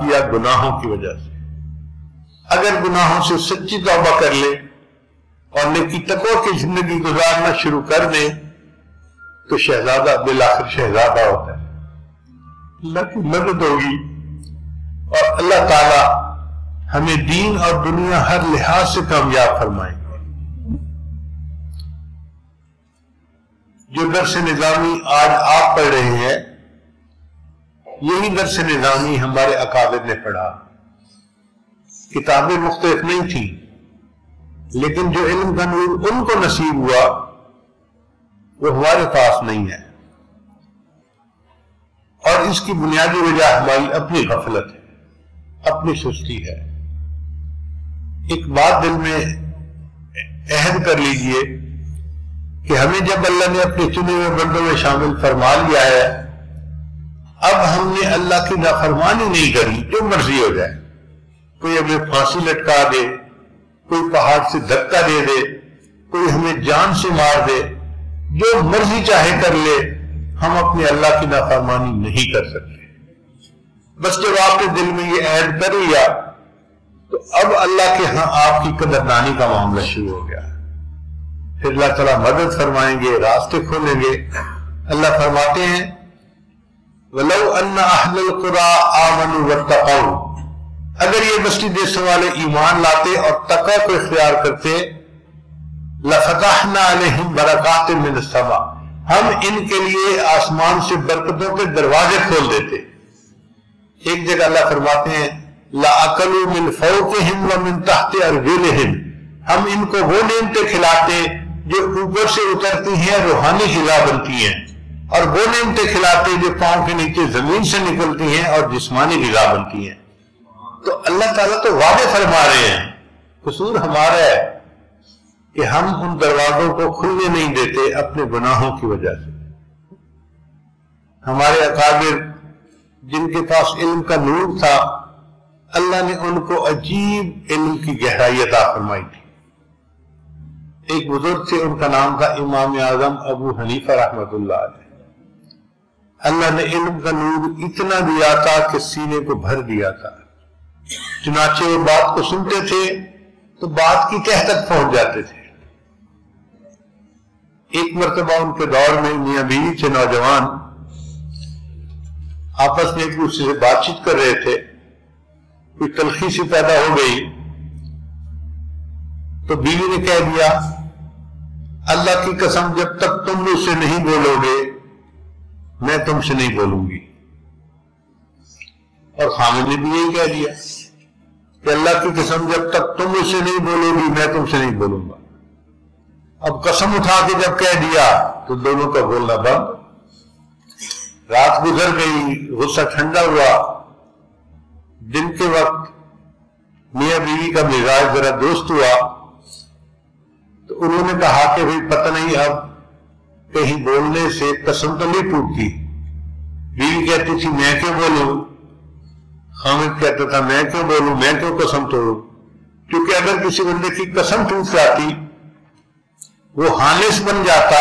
کیا گناہوں کی وجہ سے۔ اگر گناہوں سے سچی توبہ کر لے اور نیکی تقوی کی زندگی گزارنا شروع کر دیں تو شہزادہ بالآخر شہزادہ ہوتا ہے، اللہ کی مدد ہوگی اور اللہ تعالی ہمیں دین اور دنیا ہر لحاظ سے کامیاب فرمائیں گے۔ جو درس نظامی آج آپ پڑھ رہے ہیں یہی درس نظامی ہمارے اکابر نے پڑھا۔ کتابیں مختلف نہیں تھیں لیکن جو علم کا نور ان کو نصیب ہوا وہ ہمارے پاس نہیں ہے، اور اس کی بنیادی وجہ ہماری اپنی غفلت ہے، اپنی سستی ہے۔ ایک بات دل میں عہد کر لیجئے کہ ہمیں جب اللہ نے اپنے چنے ہوئے بندوں میں شامل فرما لیا ہے، اب ہم نے اللہ کی نافرمانی نہیں کرنی، جو مرضی ہو جائے۔ کوئی ہمیں پھانسی لٹکا دے، کوئی پہاڑ سے دھکا دے دے، کوئی ہمیں جان سے مار دے، جو مرضی چاہے کر لے، ہم اپنے اللہ کی نافرمانی نہیں کر سکتے۔ بس جب آپ نے دل میں یہ عہد کر لیا تو اب اللہ کے ہاں آپ کی قدردانی کا معاملہ شروع ہو گیا۔ پھر اللہ تعالیٰ مدد فرمائیں گے، راستے کھولیں گے۔ اللہ فرماتے ہیں وَلَوْ أَنَّ أَهْلَ الْقُرَىٰ آمَنُوا وَاتَّقَوْا، اگر یہ بستی دیسوں والے ایمان لاتے اور تقوی کو اختیار کرتے لَفَتَحْنَا عَلَيْهِمْ بَرَكَاتٍ مِّنَ السَّمَاءِ، ہم ان کے لیے آسمان سے برکتوں کے دروازے کھول دیتے۔ ایک جگہ اللہ فرماتے ہیں لَأَكَلُوا مِنْ فَوْقِهِمْ وَمِنْ تَحْتِ أَرْجُلِهِمْ، ہم ان کو وہ نعمتیں کھلاتے جو اوپر سے اترتی ہیں، روحانی غذا بنتی ہیں، اور وہ نعمتیں کھلاتے جو پاؤں کے نیچے زمین سے نکلتی ہیں اور جسمانی غذا بنتی ہیں۔ تو اللہ تعالیٰ تو وعدے فرما رہے ہیں، قصور ہمارا ہے کہ ہم ان دروازوں کو کھلنے نہیں دیتے اپنے گناہوں کی وجہ سے۔ ہمارے اکابر جن کے پاس علم کا نور تھا، اللہ نے ان کو عجیب علم کی گہرائی عطا فرمائی تھی۔ ایک بزرگ تھے، ان کا نام تھا امام اعظم ابو حنیفہ رحمۃ اللہ علیہ۔ اللہ نے علم کا نور اتنا دیا تھا کہ سینے کو بھر دیا تھا، چنانچہ وہ بات کو سنتے تھے تو بات کی تہ تک پہنچ جاتے تھے۔ ایک مرتبہ ان کے دور میں میاں بیوی تھے نوجوان، آپس میں ایک دوسرے سے بات چیت کر رہے تھے، کوئی تلخی سی پیدا ہو گئی تو بیوی نے کہہ دیا اللہ کی قسم جب تک تم مجھ سے نہیں بولو گے میں تم سے نہیں بولوں گی، اور خامد نے بھی یہی کہہ دیا کہ اللہ کی قسم جب تک تم مجھ سے نہیں بولو گی میں تم سے نہیں بولوں گا۔ اب قسم اٹھا کے جب کہہ دیا تو دونوں کا بولنا بند۔ رات گزر گئی، غصہ ٹھنڈا ہوا، دن کے وقت میاں بیوی کا مزاج ذرا درست ہوا تو انہوں نے کہا کہ بھئی پتہ نہیں اب کہیں بولنے سے قسم تو نہیں ٹوٹتی۔ بیوی کہتی تھی میں کیوں بولوں، خامد کہتا تھا میں کیوں بولوں، میں کیوں قسم توڑوں، کیونکہ اگر کسی بندے کی قسم ٹوٹ جاتی وہ خالص بن جاتا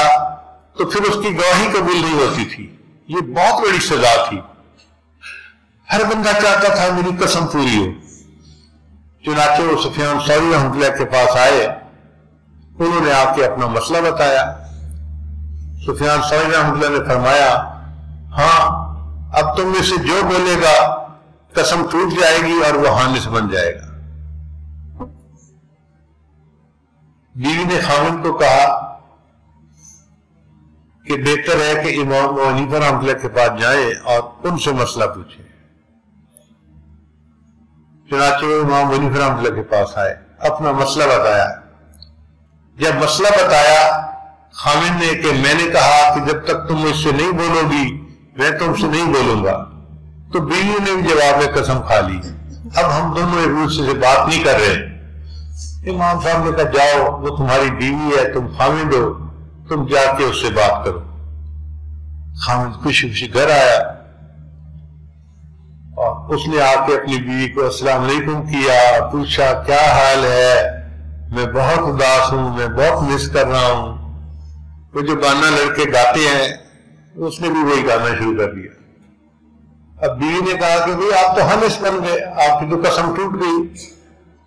تو پھر اس کی گواہی قبول نہیں ہوتی تھی۔ یہ بہت بڑی سزا تھی، ہر بندہ چاہتا تھا میری قسم پوری ہو۔ چنانچہ وہ سفیان ثوری رحمۃ اللہ کے پاس آئے، انہوں نے آ کے اپنا مسئلہ بتایا۔ سفیان ثوری رحمۃ اللہ نے فرمایا ہاں اب تم میں سے جو بولے گا قسم ٹوٹ جائے گی اور وہ خالص بن جائے گا۔ بیوی نے خامد کو کہا کہ بہتر ہے کہ امام ابو حنیفہ رحمۃ اللہ کے پاس جائیں اور ان سے مسئلہ پوچھیں۔ چنانچہ وہ امام ابو حنیفہ رحمۃ اللہ کے پاس آئے، اپنا مسئلہ بتایا۔ جب مسئلہ بتایا خامد نے کہ میں نے کہا کہ جب تک تم مجھ سے نہیں بولو گی میں تم سے نہیں بولوں گا، تو بیوی نے بھی جواب میں قسم کھا لی، اب ہم دونوں ایک دوسرے سے بات نہیں کر رہے۔ امام صاحب نے کہا جاؤ وہ تمہاری بیوی ہے، تم خامد ہو، تم جا کے اس سے بات کرو۔ خامد خوشی خوشی گھر آیا اور اس نے آ کے اپنی بیوی کو السلام علیکم کیا، پوچھا کیا حال ہے، میں بہت اداس ہوں، میں بہت مس کر رہا ہوں۔ وہ جو گانا لڑکے گاتے ہیں اس نے بھی وہی گانا شروع کر دیا۔ اب بیوی نے کہا کہ بھئی آپ تو حنس بن گئے، آپ کی تو قسم ٹوٹ گئی۔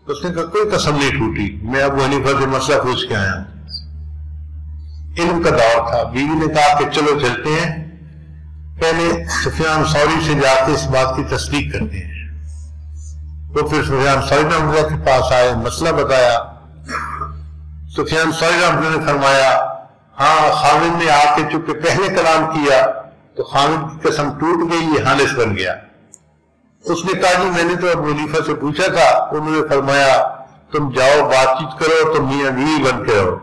اس نے کہا کوئی قسم نہیں ٹوٹی، میں ابو حنیفہ سے مسئلہ پوچھ کے آیا ہوں۔ علم کا دور تھا۔ بیوی نے کہا کہ چلو چلتے ہیں، پہلے سفیان ثوری سے جا کے اس بات کی تصدیق کرتے ہیں۔ تو پھر سفیان ثوری رحمۃ اللہ کے پاس آئے، مسئلہ بتایا۔ سفیان ثوری رحمۃ اللہ نے فرمایا ہاں خاوند نے آ کے چونکہ پہلے کلام کیا تو خاوند کی قسم ٹوٹ گئی، یہ حانث بن گیا۔ اس نے کہا جی میں نے تو ابو حنیفہ سے پوچھا تھا، انہوں نے فرمایا تم جاؤ بات چیت کرو، تم میاں بیوی بن کے رہو۔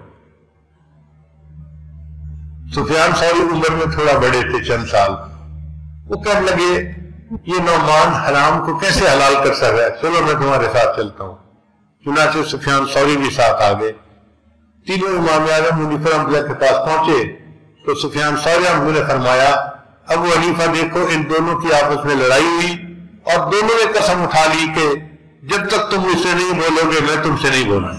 سفیان ثوری عمر میں تھوڑا بڑے تھے چند سال، وہ کہنے لگے یہ نعمان حرام کو کیسے حلال کر سکتا ہے، چلو میں تمہارے ساتھ چلتا ہوں۔ چنانچہ سفیان ثوری بھی ساتھ آ گئے۔ تینوں امام اعظم حنیفہ رحمۃ اللہ کے پاس پہنچے تو سفیان ثوری رحمۃ اللہ نے فرمایا ابو حنیفہ دیکھو ان دونوں کی آپس میں لڑائی ہوئی اور دونوں نے قسم اٹھا لی کہ جب تک تم مجھ سے نہیں بولو گے میں تم سے نہیں بولوں۔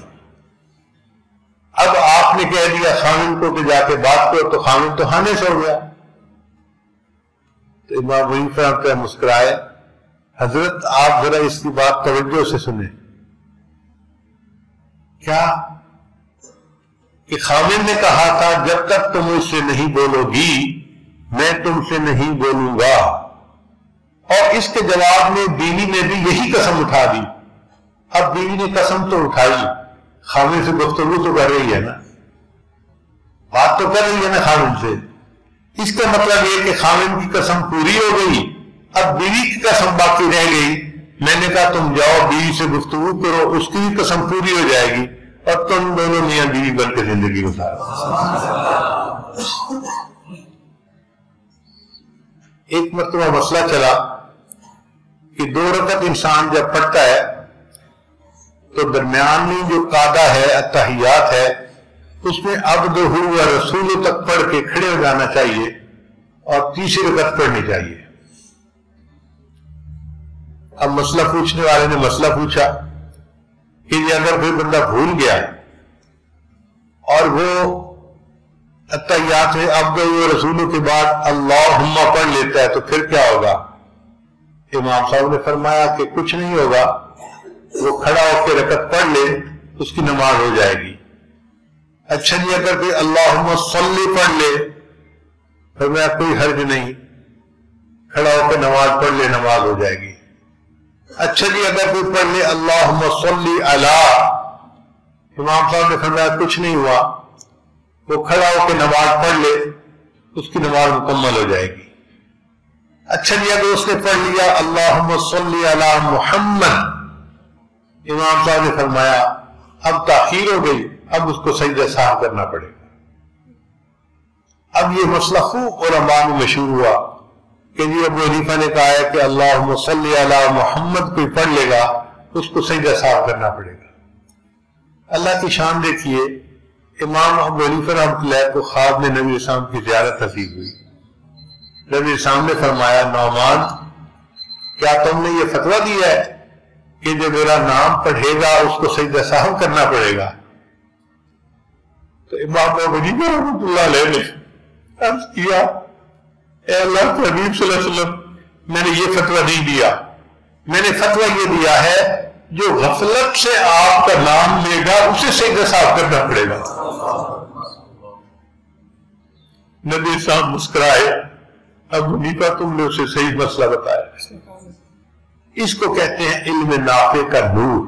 اب آپ نے کہہ دیا خاوند کو کہ جا کے بات کرو، تو خاوند تو حانث ہو گیا۔ تو امام حنیفہ رحمۃ اللہ مسکرائے، حضرت آپ ذرا اس کی بات توجہ سے سنیں، کیا کہ خاوند نے کہا تھا جب تک تم مجھ سے نہیں بولو گی میں تم سے نہیں بولوں گا، اور اس کے جواب میں بیوی نے بھی یہی قسم اٹھا دی۔ اب بیوی نے قسم تو اٹھائی، خاوند سے گفتگو تو کر رہی ہے نا، بات تو کر رہی ہے نا خاوند سے، اس کا مطلب یہ کہ خاوند کی قسم پوری ہو گئی، اب بیوی کی قسم باقی رہ گئی۔ میں نے کہا تم جاؤ بیوی سے گفتگو کرو، اس کی بھی قسم پوری ہو جائے گی اور تم دونوں میاں بیوی بن کے زندگی گزارو۔ ایک مرتبہ مسئلہ چلا کہ 2 رکعت انسان جب پڑھتا ہے تو درمیان میں جو قاعدہ ہے التحیات ہے اس میں عبدہ و رسول تک پڑھ کے کھڑے ہو جانا چاہیے اور تیسری رکعت پڑھنی چاہیے۔ اب مسئلہ پوچھنے والے نے مسئلہ پوچھا کہ یہ اگر کوئی بندہ بھول گیا اور وہ التحیات میں عبدہ و رسول کے بعد اللہم پڑھ لیتا ہے تو پھر کیا ہوگا؟ امام صاحب نے فرمایا کہ کچھ نہیں ہوگا، وہ کھڑا ہو کے رکعت پڑھ لے اس کی نماز ہو جائے گی۔ اچھا جی اگر کوئی اللہم صلی پڑھ لے فرمایا کوئی حرج نہیں، کھڑا ہو کے نماز پڑھ لے نماز ہو جائے گی۔ اچھا جی اگر کوئی پڑھ لے اللہم صلی علی، امام صاحب نے فرمایا کچھ نہیں ہوا، وہ کھڑا ہو کے نماز پڑھ لے اس کی نماز مکمل ہو جائے گی۔ اچھا جی اگر اس نے پڑھ لیا اللہم صلی علی محمد، امام صاحب نے فرمایا اب تاخیر ہو گئی، اب اس کو سجدہ سہو کرنا پڑے گا۔ اب یہ مسئلہ خوب علماء میں مشہور ہوا کہ جی ابو حنیفہ نے کہا ہے کہ اللہم صلی علی محمد کوئی پڑھ لے گا اس کو سجدہ سہو کرنا پڑے گا۔ اللہ کی شان دیکھیے، امام ابو حنیفہ رحمۃ اللہ کو خواب میں نبی اسلام کی زیارت نصیب ہوئی۔ نبی اسلام نے فرمایا نعمان کیا تم نے یہ فتویٰ دیا ہے کہ جو میرا نام پڑھے گا اس کو سجدہ سہو کرنا پڑے گا؟ تو امام ابو حنیفہ رحمۃ اللہ علیہ نے عرض کیا اے اللہ کے حبیب صلی اللہ علیہ وسلم میں نے یہ فتویٰ نہیں دیا، میں نے فتویٰ یہ دیا ہے جو غفلت سے آپ کا نام لے گا اسے سجدہ سہو کرنا پڑے گا۔ نبی صاحب مسکرائے، ابو حنیفہ تم نے اسے صحیح مسئلہ بتایا۔ اس کو کہتے ہیں علم نافع کا نور،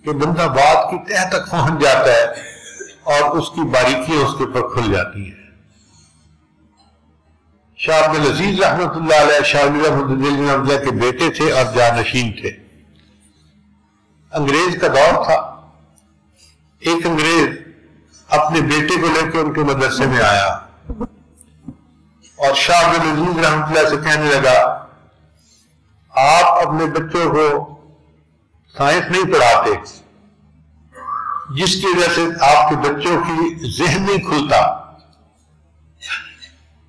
کہ بندہ بات کی تہہ تک پہنچ جاتا ہے اور اس کی باریکیاں اس کے پر کھل جاتی ہیں۔ شاہ عبد العزیز رحمۃ اللہ علیہ شاہ ولی رحمۃ اللہ کے بیٹے تھے اور جانشین تھے۔ انگریز کا دور تھا، ایک انگریز اپنے بیٹے کو لے کے ان کے مدرسے میں آیا اور شاہ عبد العزیز رحمۃ اللہ سے کہنے لگا آپ اپنے بچوں کو سائنس نہیں پڑھاتے، جس کی وجہ سے آپ کے بچوں کی ذہن نہیں کھلتا،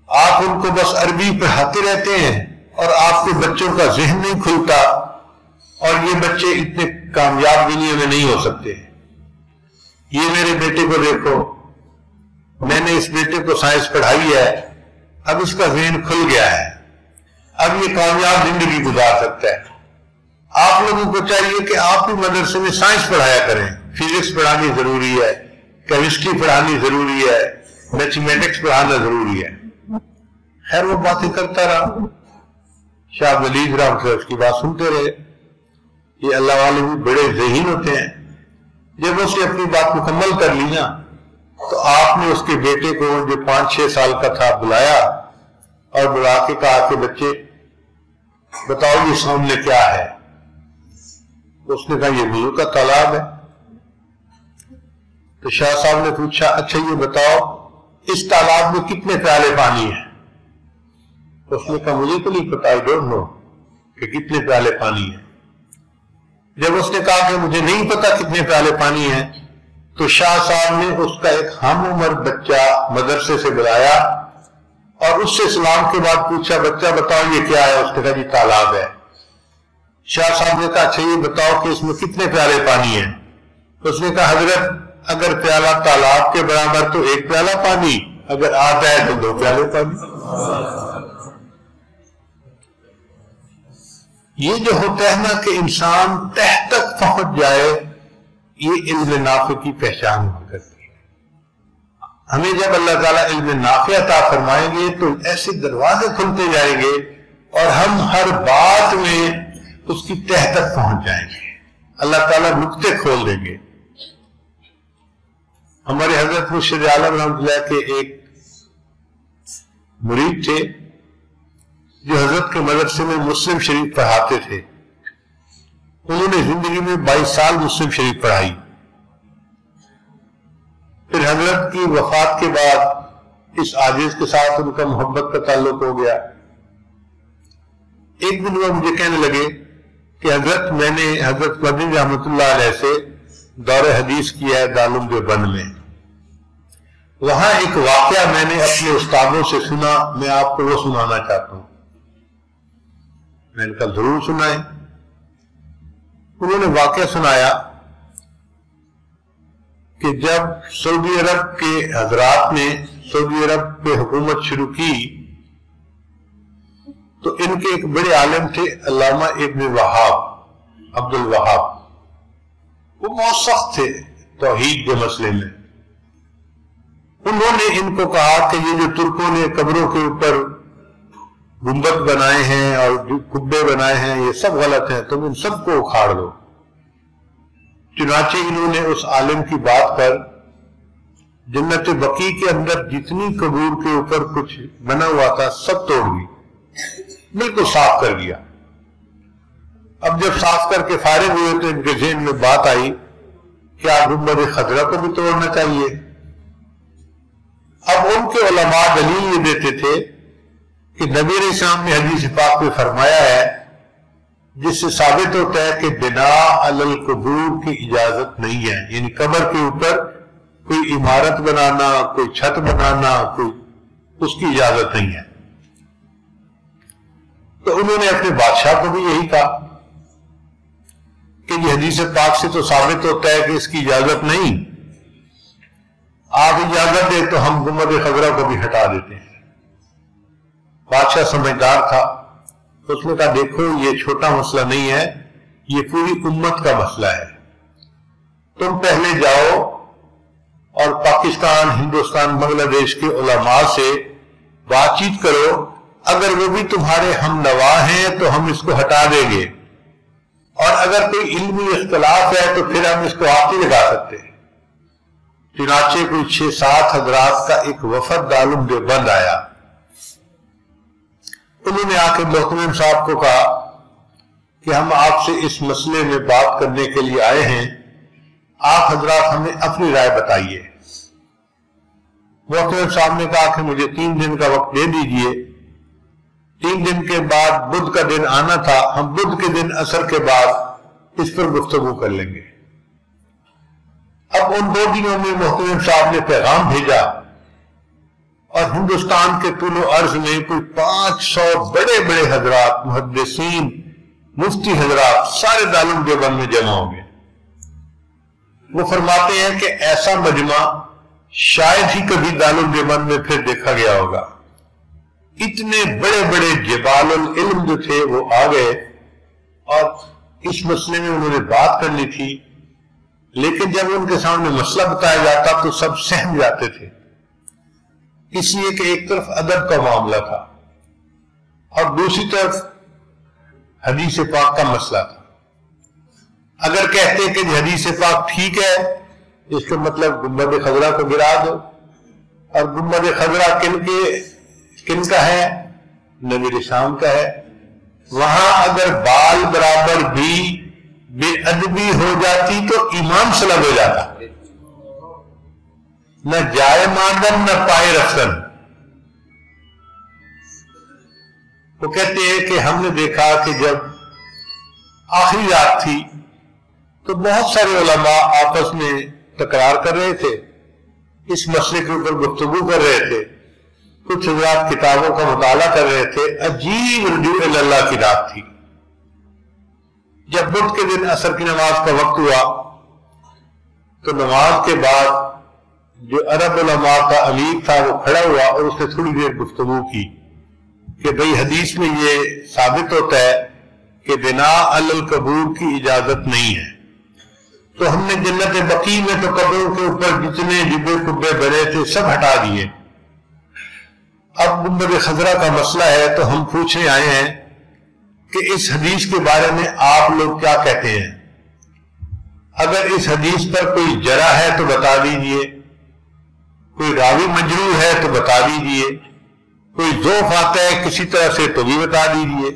آپ ان کو بس عربی پڑھاتے رہتے ہیں اور آپ کے بچوں کا ذہن نہیں کھلتا اور یہ بچے اتنے کامیاب دنیا میں نہیں ہو سکتے۔ یہ میرے بیٹے کو دیکھو، میں نے اس بیٹے کو سائنس پڑھائی ہے، اب اس کا ذہن کھل گیا ہے، اب یہ کامیاب زندگی گزار سکتا ہے۔ آپ لوگوں کو چاہیے کہ آپ بھی مدرسے میں سائنس پڑھایا کریں، فزکس پڑھانی ضروری ہے، کیمسٹری پڑھانی ضروری ہے، میتھمیٹکس پڑھانا ضروری ہے۔ خیر وہ باتیں کرتا رہا، شاہ ولید رحمۃ اللہ اس کی بات سنتے رہے۔ یہ اللہ والے بھی بڑے ذہین ہوتے ہیں، جب اس نے اپنی بات مکمل کر لی نا تو آپ نے اس کے بیٹے کو جو 5-6 سال کا تھا بلایا اور بلا کے کہا کہ بچے بتاؤ یہ سامنے کیا ہے؟ اس نے کہا یہ وضو کا تالاب ہے۔ تو شاہ صاحب نے پوچھا اچھا یہ بتاؤ اس تالاب میں کتنے پیالے پانی ہیں؟ اس نے کہا مجھے تو نہیں پتا، I don't know کہ کتنے پیالے پانی ہیں۔ جب اس نے کہا کہ مجھے نہیں پتا کتنے پیالے پانی ہیں تو شاہ صاحب نے اس کا ایک ہم عمر بچہ مدرسے سے بلایا اور اس سے سلام کے بعد پوچھا بچہ بتاؤ یہ کیا ہے؟ اس نے کہا جی تالاب ہے۔ شاہ صاحب نے کہا اچھا یہ بتاؤ کہ اس میں کتنے پیالے پانی ہیں؟ اس نے کہا حضرت اگر پیالہ تالاب کے برابر تو 1 پیالہ پانی، اگر آتا ہے تو 2 پیالے پانی۔ یہ جو ہوتا ہے نا کہ انسان تہ تک پہنچ جائے، یہ علم نافع کی پہچان ہوا کرتی ہے۔ ہمیں جب اللہ تعالیٰ علم نافع عطا فرمائیں گے تو ایسے دروازے کھلتے جائیں گے اور ہم ہر بات میں اس کی تہ تک پہنچ جائیں گے، اللہ تعالیٰ نقطے کھول دیں گے۔ ہمارے حضرت مرشد عالم رحمۃ اللہ کے ایک مرید تھے جو حضرت کے مدرسے میں مسلم شریف پڑھاتے تھے۔ انہوں نے زندگی میں 22 سال مسلم شریف پڑھائی۔ پھر حضرت کی وفات کے بعد اس عاجز کے ساتھ ان کا محبت کا تعلق ہو گیا۔ ایک دن وہ مجھے کہنے لگے کہ حضرت میں نے حضرت مدنی رحمۃ اللہ علیہ سے دور حدیث کیا ہے دارالعلوم دیوبند میں، وہاں ایک واقعہ میں نے اپنے استادوں سے سنا، میں آپ کو وہ سنانا چاہتا ہوں۔ میں نے کہا ضرور سنائیں۔ انہوں نے واقعہ سنایا کہ جب سعودی عرب کے حضرات نے سعودی عرب پہ حکومت شروع کی تو ان کے ایک بڑے عالم تھے علامہ ابن وہاب، عبد الوہاب۔ وہ بہت سخت تھے توحید کے مسئلے میں۔ انہوں نے ان کو کہا کہ یہ جو ترکوں نے قبروں کے اوپر گنبد بنائے ہیں اور کبے بنائے ہیں یہ سب غلط ہیں، تم ان سب کو اکھاڑ دو۔ چنانچہ انہوں نے اس عالم کی بات پر جنت بقیع کے اندر جتنی قبور کے اوپر کچھ بنا ہوا تھا سب توڑ دی، بالکل صاف کر دیا۔ اب جب صاف کر کے فارغ ہوئے تو ان کے ذہن میں بات آئی کہ آپ گنبد خضرا کو بھی توڑنا چاہیے۔ اب ان کے علماء دلیل یہ دیتے تھے کہ نبی علیہ السلام نے حدیث پاک میں فرمایا ہے جس سے ثابت ہوتا ہے کہ بنا علی القبور کی اجازت نہیں ہے، یعنی قبر کے اوپر کوئی عمارت بنانا، کوئی چھت بنانا، کوئی اس کی اجازت نہیں ہے۔ تو انہوں نے اپنے بادشاہ کو بھی یہی کہا کہ یہ حدیث پاک سے تو ثابت ہوتا ہے کہ اس کی اجازت نہیں، آپ اجازت دیں تو ہم گنبد خضرا کو بھی ہٹا دیتے ہیں۔ بادشاہ سمجھدار تھا، اس نے کہا دیکھو یہ چھوٹا مسئلہ نہیں ہے، یہ پوری امت کا مسئلہ ہے، تم پہلے جاؤ اور پاکستان، ہندوستان، بنگلہ دیش کے علماء سے بات چیت کرو، اگر وہ بھی تمہارے ہم نوا ہیں تو ہم اس کو ہٹا دیں گے، اور اگر کوئی علمی اختلاف ہے تو پھر ہم اس کو ہاتھ نہیں لگا سکتے۔ چنانچہ کوئی 6-7 حضرات کا ایک وفد دارالعلوم دیوبند آیا۔ انہوں نے آ کے محتمم صاحب کو کہا کہ ہم آپ سے اس مسئلے میں بات کرنے کے لیے آئے ہیں، آپ حضرات ہمیں اپنی رائے بتائیے۔ محتمم صاحب نے کہا کہ مجھے 3 دن کا وقت دے دیجئے، 3 دن کے بعد بدھ کا دن آنا تھا، ہم بدھ کے دن عصر کے بعد اس پر گفتگو کر لیں گے۔ اب ان 2 دنوں میں محتمم صاحب نے پیغام بھیجا اور ہندوستان کے طول و عرض میں کوئی 500 بڑے بڑے حضرات، محدثین، مفتی حضرات سارے دارالعلوم دیوبند میں جمع ہو گئے۔ وہ فرماتے ہیں کہ ایسا مجمع شاید ہی کبھی دارالعلوم دیوبند میں پھر دیکھا گیا ہوگا۔ اتنے بڑے بڑے جبال العلم جو تھے وہ آ گئے اور اس مسئلے میں انہوں نے بات کرنی تھی، لیکن جب ان کے سامنے مسئلہ بتایا جاتا تو سب سہم جاتے تھے، اس لیے کہ ایک طرف ادب کا معاملہ تھا اور دوسری طرف حدیث پاک کا مسئلہ تھا۔ اگر کہتے کہ حدیث پاک ٹھیک ہے، اس کا مطلب گنبد خضرا کو گرا دو، اور گنبد خضرا کن کا ہے؟ نبی شام کا ہے۔ وہاں اگر بال برابر بھی بے ادبی ہو جاتی تو ایمان سلب ہو جاتا، نہ جائے ماندن نہ پائے رفتن۔ وہ کہتے ہیں کہ ہم نے دیکھا کہ جب آخری رات تھی تو بہت سارے علماء آپس میں تکرار کر رہے تھے، اس مسئلے کے اوپر گفتگو کر رہے تھے، کچھ حضرات کتابوں کا مطالعہ کر رہے تھے۔ عجیب رجوع اللہ کی رات تھی۔ جب بدھ کے دن عصر کی نماز کا وقت ہوا تو نماز کے بعد جو عرب علماء کا امیر تھا وہ کھڑا ہوا اور اس نے تھوڑی دیر گفتگو کی کہ بھئی حدیث میں یہ ثابت ہوتا ہے کہ بنا علی القبور کی اجازت نہیں ہے، تو ہم نے جنت بقیع میں تو قبروں کے اوپر جتنے جبے کبے بنے تھے سب ہٹا دیے، اب گنبد خضرا کا مسئلہ ہے تو ہم پوچھنے آئے ہیں کہ اس حدیث کے بارے میں آپ لوگ کیا کہتے ہیں؟ اگر اس حدیث پر کوئی جرح ہے تو بتا دیجئے، کوئی راوی مجروح ہے تو بتا دیجئے، کوئی ضعف آتا ہے کسی طرح سے تو بھی بتا دیجئے،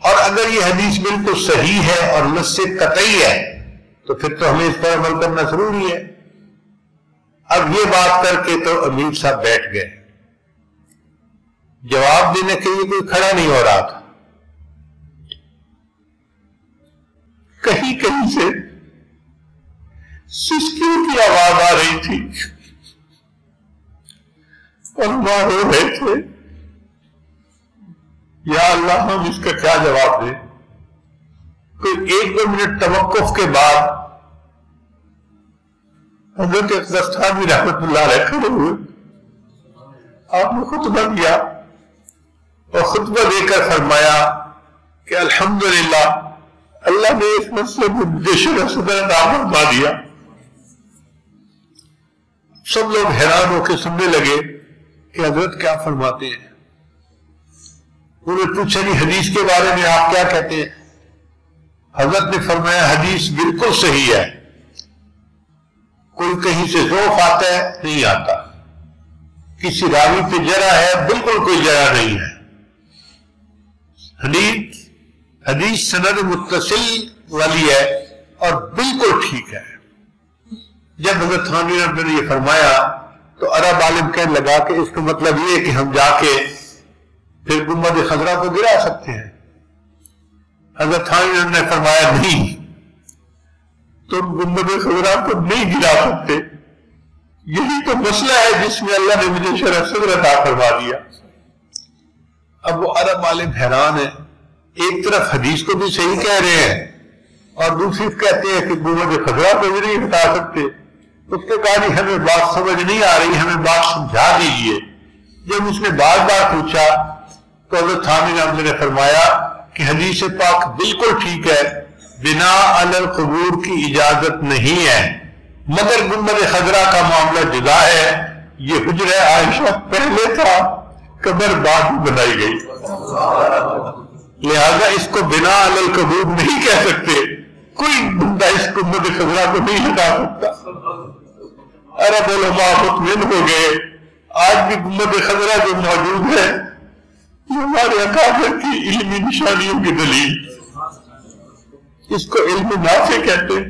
اور اگر یہ حدیث بالکل صحیح ہے اور نص قطعی ہے تو پھر تو ہمیں اس پر عمل کرنا ضروری ہے۔ اب یہ بات کر کے تو امیر صاحب بیٹھ گئے، جواب دینے کے لیے کوئی کھڑا نہیں ہو رہا تھا۔ کہیں کہیں سے سسکیوں کی آواز آ رہی تھی اور ماں رو رہے تھے، یا اللہ ہم اس کا کیا جواب دیں؟ کوئی 1-2 منٹ توقف کے بعد حضرت اقدس تھانوی رحمت اللہ علیہ کھڑے ہوئے، آپ نے خطبہ دیا اور خطبہ دے کر فرمایا کہ الحمدللہ اللہ نے اس مسئلے میں مجھے شرح صدر عطا فرما دیا۔ سب لوگ حیران ہو کے سننے لگے کہ حضرت کیا فرماتے ہیں۔ انہوں نے پوچھا نہیں حدیث کے بارے میں آپ کیا کہتے ہیں؟ حضرت نے فرمایا حدیث بالکل صحیح ہے، کوئی کہیں سے ضعف آتا ہے نہیں آتا، کسی راوی پہ جرح ہے بالکل کوئی جرح نہیں ہے، حدیث سند متصل والی ہے اور بالکل ٹھیک ہے۔ جب حضرت تھانوی نے یہ فرمایا تو عرب عالم کہنے لگا کہ اس کا مطلب یہ ہے کہ ہم جا کے پھر گنبد خضرا کو گرا سکتے ہیں۔ حضرت تھانوی نے فرمایا نہیں، تم گنبد خضرا کو نہیں گرا سکتے، یہی تو مسئلہ ہے جس میں اللہ نے مجھے شرح صدر عطا فرما دیا۔ اب وہ عرب عالم حیران ہے، ایک طرف حدیث کو بھی صحیح کہہ رہے ہیں اور دوسری کہتے ہیں کہ گنبد خضرا کو بھی نہیں ہٹا سکتے۔ اس نے کہا نہیں ہمیں بات سمجھ نہیں آ رہی، ہمیں بات سمجھا دیجیے۔ جب اس نے بار بار پوچھا تو حضرت تھانوی نے فرمایا کہ حدیث پاک بالکل ٹھیک ہے، بنا علی القبور کی اجازت نہیں ہے، مگر گنبد خضرا کا معاملہ جدا ہے، یہ حجرہ عائشہ پہلے تھا، قبر بعد میں بنائی گئی، لہذا اس کو بنا علی القبور نہیں کہہ سکتے، کوئی بندہ اس گنبد خضرا کو نہیں ہٹا سکتا۔ عرب علماء مطمئن ہو گئے، آج بھی گنبد خضرا جو موجود ہے یہ ہمارے اکابر کی علمی نشانیوں کی دلیل، اس کو علم نافع کہتے ہیں۔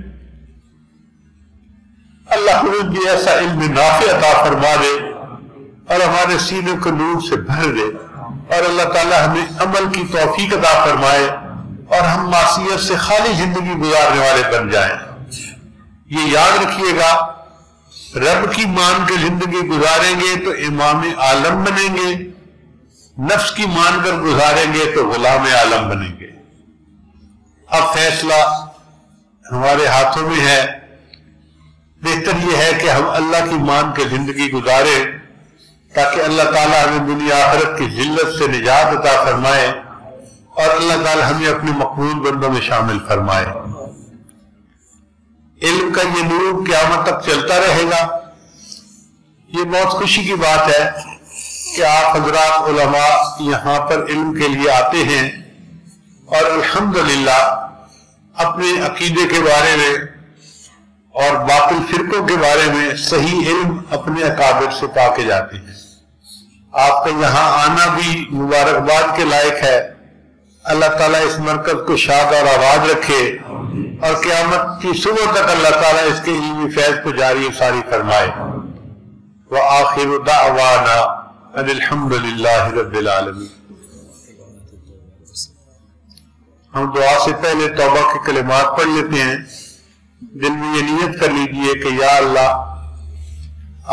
اللہ ہمیں بھی ایسا علم نافع عطا فرما دے اور ہمارے سینے کو نور سے بھر دے، اور اللہ تعالی ہمیں عمل کی توفیق عطا فرمائے اور ہم معصیت سے خالی زندگی گزارنے والے بن جائیں۔ یہ یاد رکھیے گا، رب کی مان کے زندگی گزاریں گے تو امام عالم بنیں گے، نفس کی مان کر گزاریں گے تو غلام عالم بنیں گے۔ اب فیصلہ ہمارے ہاتھوں میں ہے، بہتر یہ ہے کہ ہم اللہ کی مان کے زندگی گزاریں تاکہ اللہ تعالیٰ ہمیں دنیا آخرت کی ذلت سے نجات عطا فرمائے اور اللہ تعالیٰ ہمیں اپنے مقبول بندوں میں شامل فرمائے۔ علم کا یہ نور قیامت تک چلتا رہے گا۔ یہ بہت خوشی کی بات ہے کہ آپ حضرات علماء یہاں پر علم کے لیے آتے ہیں اور الحمدللہ اپنے عقیدے کے بارے میں اور باطل فرقوں کے بارے میں صحیح علم اپنے اکابر سے پا کے جاتے ہیں۔ آپ کا یہاں آنا بھی مبارکباد کے لائق ہے۔ اللہ تعالیٰ اس مرکز کو شاد اور آباد رکھے اور قیامت کی صبح تک اللہ تعالیٰ اس کے علمی فیض کو جاری و ساری فرمائے۔ وآخر دعوانا ان الحمد للہ رب العالمین۔ ہم دعا سے پہلے توبہ کے کلمات پڑھ لیتے ہیں۔ دل میں یہ نیت کر لیجئے کہ یا اللہ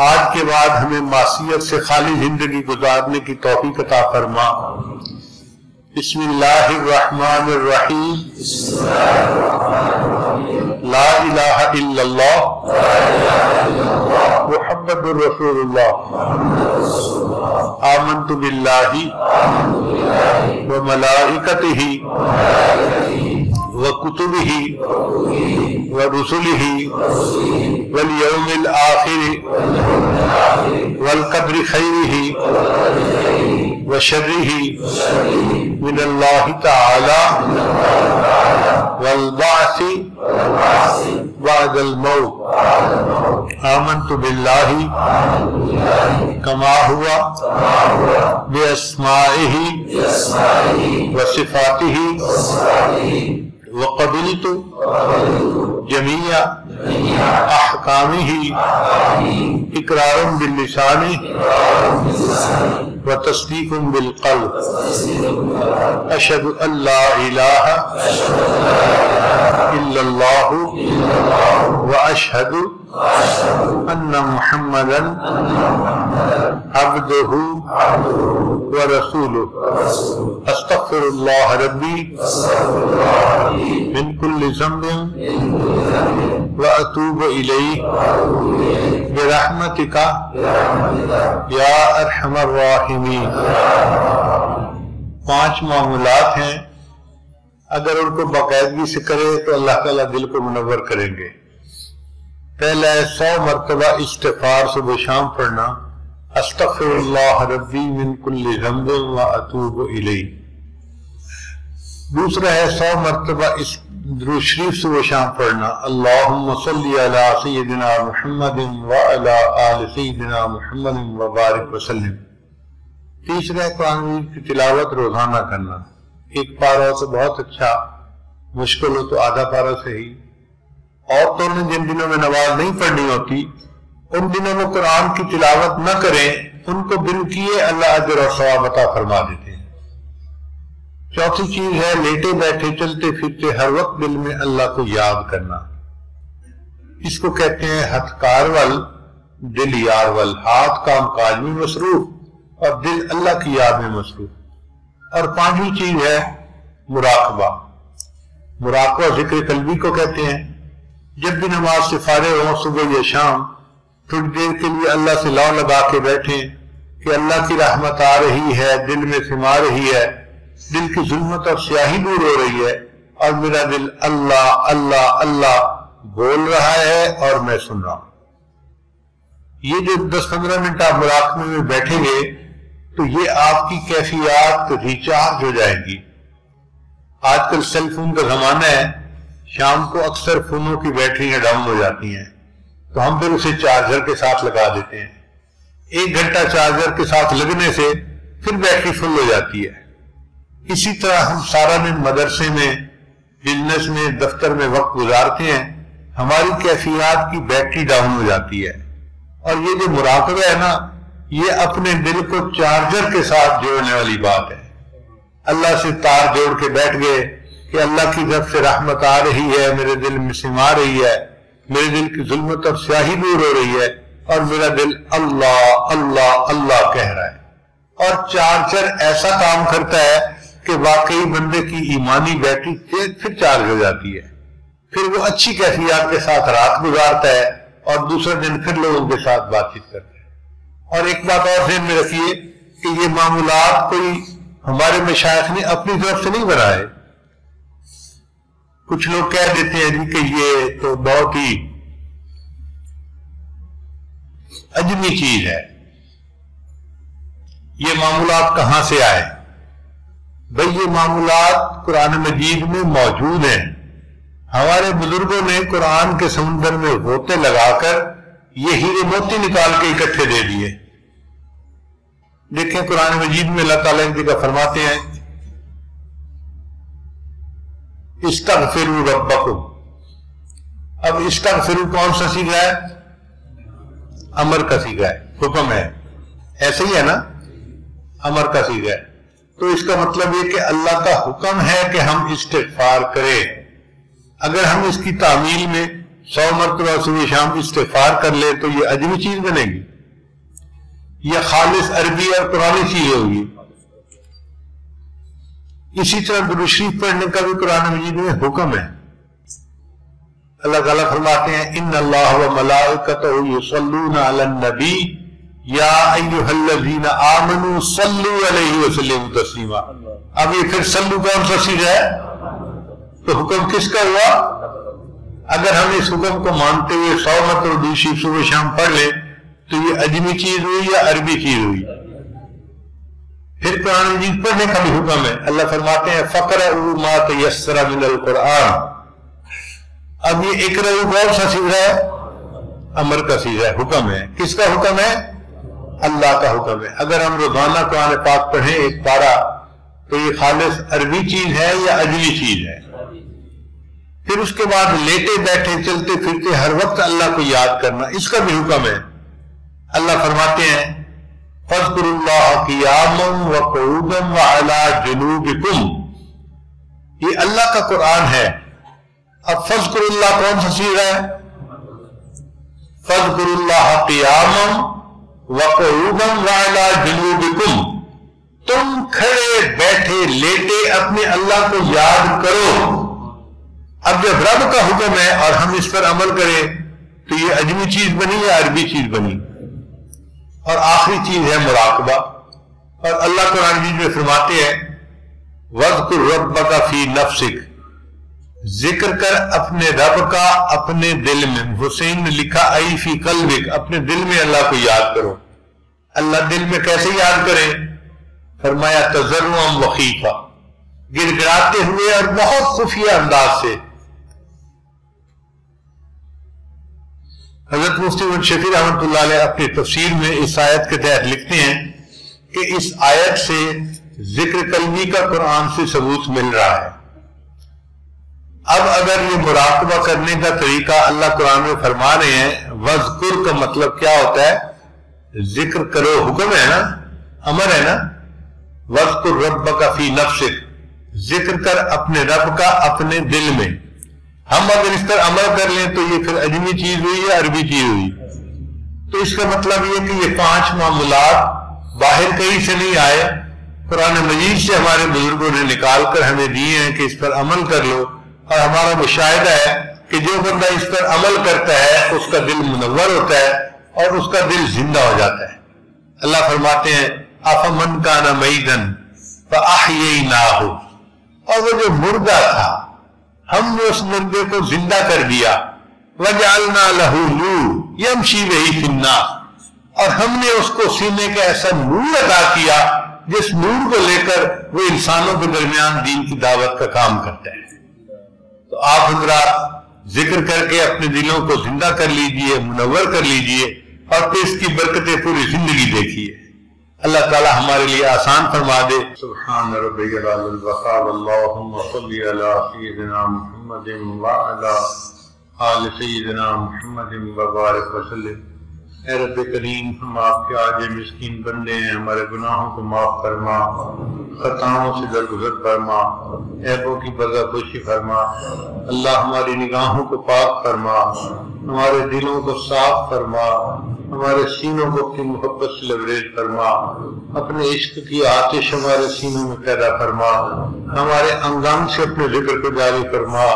آج کے بعد ہمیں معصیت سے خالی زندگی گزارنے کی توفیق عطا فرما۔ بسم اللہ الرحمن الرحیم۔ لا الہ الا اللہ محمد رسول اللہ۔ آمنت باللہ وملائکتہ وکتبہ ورسلہ والیوم الآخر والقدر خیرہ وشرہ من اللہ تعالی والبعث بعد الموت۔ آمنت باللہ کما ہوا باسمائہ وصفاتہ وقبلت جميع احکامہ اقرار باللسان وتصدیق بالقلب۔ اشہد ان لا الہ الا اللہ واشہد ان محمدا عبدہ ورسولہ۔ استغفر اللہ ربی من کل ذنب واتوب الیہ برحمتک یا ارحم الراحمین۔ 5 معاملات ہیں، اگر ان کو باقاعدگی سے کرے تو اللہ تعالیٰ دل کو منور کریں گے۔ پہلا ہے 100 مرتبہ استغفار صبح شام پڑھنا، استغفر اللہ ربی من کل ذنب واتوب الیہ۔ دوسرا ہے 100 مرتبہ درود شریف صبح شام پڑھنا، اللہم صلی علی سیدنا محمد وعلی آل سیدنا محمد وبارک وسلم۔ تیسرا ہے قرآن مجید کی تلاوت روزانہ کرنا، ایک پارہ سے بہت اچھا، مشکل ہو تو آدھا پارہ سے ہی۔ عورتوں نے جن دنوں میں نماز نہیں پڑھنی ہوتی ان دنوں میں قرآن کی تلاوت نہ کریں، ان کو دل کیے اللہ اجر اور ثواب عطا فرما دیتے ہیں۔ چوتھی چیز ہے لیٹے بیٹھے چلتے پھرتے ہر وقت دل میں اللہ کو یاد کرنا، اس کو کہتے ہیں ہتھ کار ول دل یار ول، ہاتھ کام کاج میں مصروف اور دل اللہ کی یاد میں مصروف۔ اور 5ویں چیز ہے مراقبہ۔ مراقبہ ذکر قلبی کو کہتے ہیں۔ جب بھی نماز سے فارغ ہوں صبح یا شام تھوڑی دیر کے لیے اللہ سے لو لگا کے بیٹھیں کہ اللہ کی رحمت آ رہی ہے، دل میں سما رہی ہے، دل کی ظلمت اور سیاہی دور ہو رہی ہے اور میرا دل اللہ اللہ اللہ بول رہا ہے اور میں سن رہا ہوں۔ یہ جو 10-15 منٹ آپ مراقبے میں بیٹھیں گے تو یہ آپ کی کیفیات ریچارج ہو جائیں گی۔ آج کل سیل فون کا زمانہ ہے، شام کو اکثر فونوں کی بیٹریاں ڈاؤن ہو جاتی ہیں تو ہم پھر اسے چارجر کے ساتھ لگا دیتے ہیں۔ 1 گھنٹہ چارجر کے ساتھ لگنے سے پھر بیٹری فل ہو جاتی ہے۔ اسی طرح ہم سارا دن مدرسے میں، بزنس میں، دفتر میں وقت گزارتے ہیں، ہماری کیفیات کی بیٹری ڈاؤن ہو جاتی ہے۔ اور یہ جو مراقبہ ہے نا، یہ اپنے دل کو چارجر کے ساتھ جوڑنے والی بات ہے۔ اللہ سے تار جوڑ کے بیٹھ گئے کہ اللہ کی طرف سے رحمت آ رہی ہے، میرے دل میں سما رہی ہے، میرے دل کی ظلمت اور سیاہی دور ہو رہی ہے اور میرا دل اللہ اللہ اللہ کہہ رہا ہے۔ اور چارجر ایسا کام کرتا ہے کہ واقعی بندے کی ایمانی بیٹری پھر چارج ہو جاتی ہے، پھر وہ اچھی کیفیات کے ساتھ رات گزارتا ہے اور دوسرے دن پھر لوگوں کے ساتھ بات چیت کرتا ہے۔ اور ایک بات اور ذہن میں رکھیے کہ یہ معمولات کوئی ہمارے مشائخ نے اپنی طرف سے نہیں بنائے. کچھ لوگ کہہ دیتے ہیں کہ یہ تو بہت ہی عجمی چیز ہے. یہ معمولات کہاں سے آئے؟ بھئی یہ معمولات قرآن مجید میں موجود ہیں. ہمارے بزرگوں نے قرآن کے سمندر میں غوطے لگا کر یہ ہیرے موتی نکال کے اکٹھے دے دیے. دیکھیں قرآن مجید میں اللہ تعالیٰ ان کا فرماتے ہیں استغفروا ربکم. اب استغفروا کون سا صیغہ ہے؟ امر کا صیغہ ہے، حکم ہے. ایسے ہی ہے نا، امر کا صیغہ ہے. تو اس کا مطلب یہ کہ اللہ کا حکم ہے کہ ہم استغفار کریں. اگر ہم اس کی تعمیل میں 100 مرتبہ صبح شام استغفار کر لیں تو یہ عجمی چیز بنے گی؟ یہ خالص عربی اور قرآنی چیز ہوگی. اسی طرح درود شریف پڑھنے کا بھی قرآن مجید میں حکم ہے. اللہ تعالیٰ فرماتے ہیں ان اللہ وملائکتہ یصلون علی النبی یا ایھا الذین آمنوا صلوا علیہ وسلموا تسلیما. اب یہ پھر صلو کون سا صیغہ ہے؟ تو حکم کس کا ہوا؟ اگر ہم اس حکم کو مانتے ہوئے 100 مرتبہ درود شریف صبح شام پڑھ لیں تو یہ عجمی چیز ہوئی یا عربی چیز ہوئی؟ پھر قرآن مجید پڑھنے کا بھی حکم ہے. اللہ فرماتے ہیں فَقْرَؤُوا مَا تَيَسَّرَ مِنَ الْقُرْآنِ. اب یہ اقرأوا کون سا صیغہ ہے؟ امر کا صیغہ ہے، حکم ہے. کس کا حکم ہے؟ اللہ کا حکم ہے. اگر ہم روزانہ قرآن پاک پڑھیں ایک پارہ تو یہ خالص عربی چیز ہے یا عجمی چیز ہے؟ پھر اس کے بعد لیٹے بیٹھے چلتے پھرتے ہر وقت اللہ کو یاد کرنا، اس کا بھی حکم ہے. اللہ فرماتے ہیں فَاذْكُرُوا اللَّهَ قِيَامًا وَقُعُودًا وَعَلَىٰ جُنُوبِكُمْ. یہ اللہ کا قرآن ہے. اب فَاذْكُرُوا اللَّهَ کون سا صیغہ ہے؟ فَاذْكُرُوا اللَّهَ قِيَامًا وَقُعُودًا وَعَلَىٰ جُنُوبِكُمْ. تم کھڑے بیٹھے لیٹے اپنے اللہ کو یاد کرو. اب جب رب کا حکم ہے اور ہم اس پر عمل کریں تو یہ عجمی چیز بنی یا عربی چیز بنی؟ اور آخری چیز ہے مراقبہ. اور اللہ قرآن مجید میں فرماتے ہیں وَاذْكُرْ رَبَّكَ فِي نَفْسِكَ. ذکر کر اپنے رب کا اپنے دل میں. حسین نے لکھا ای فی قلبک، اپنے دل میں اللہ کو یاد کرو. اللہ دل میں کیسے یاد کریں؟ فرمایا تضرعا وخیفا، گر گراتے ہوئے اور بہت خفیہ انداز سے. حضرت مفتی محمد شفیع رحمۃ اللہ علیہ اپنی تفسیر میں اس آیت کے تحت لکھتے ہیں کہ اس آیت سے ذکر قلبی کا قرآن سے ثبوت مل رہا ہے. اب اگر یہ مراقبہ کرنے کا طریقہ اللہ قرآن میں فرما رہے ہیں، وذکر کا مطلب کیا ہوتا ہے؟ ذکر کرو، حکم ہے نا، امر ہے نا. وذکر ربک فی نفسک، ذکر کر اپنے رب کا اپنے دل میں. ہم اگر اس پر عمل کر لیں تو یہ پھر عجمی چیز ہوئی یا عربی چیز ہوئی؟ تو اس کا مطلب یہ کہ یہ 5 معمولات باہر کہیں سے نہیں آئے، قرآن مجید سے ہمارے بزرگوں نے نکال کر ہمیں دیے ہیں کہ اس پر عمل کر لو. اور ہمارا مشاہدہ ہے کہ جو بندہ اس پر عمل کرتا ہے اس کا دل منور ہوتا ہے اور اس کا دل زندہ ہو جاتا ہے. اللہ فرماتے ہیں افمن کان میتا فاحییناہ. اور وہ جو مردہ تھا ہم نے اس مردے کو زندہ کر دیا. وجعلنا لہ نور یمشی بہ فی الناس. اور ہم نے اس کو سینے کا ایسا نور عطا کیا جس نور کو لے کر وہ انسانوں کے درمیان دین کی دعوت کا کام کرتا ہے. تو آپ حضرات ذکر کر کے اپنے دلوں کو زندہ کر لیجئے، منور کر لیجئے اور پھر اس کی برکتیں پوری زندگی دیکھیے. اللہ تعالی ہمارے لیے آسان فرما دے. سبحان ربی العلی الوقار اللہم صلی علی سیدنا محمد وعلی آل سیدنا محمد وبارک وسلم. اے رب کریم، ہم آپ کے عاجز مسکین بندے ہیں، ہمارے گناہوں کو معاف فرما، خطاؤں سے درگزر فرما، عیبوں کی پردہ پوشی فرما. اللہ ہماری نگاہوں کو پاک فرما، ہمارے دلوں کو صاف فرما، ہمارے سینوں کو اپنی محبت سے لبریز فرما، اپنے عشق کی آتش ہمارے سینوں میں پیدا فرما، ہمارے انگان سے اپنے ذکر کو جاری فرما،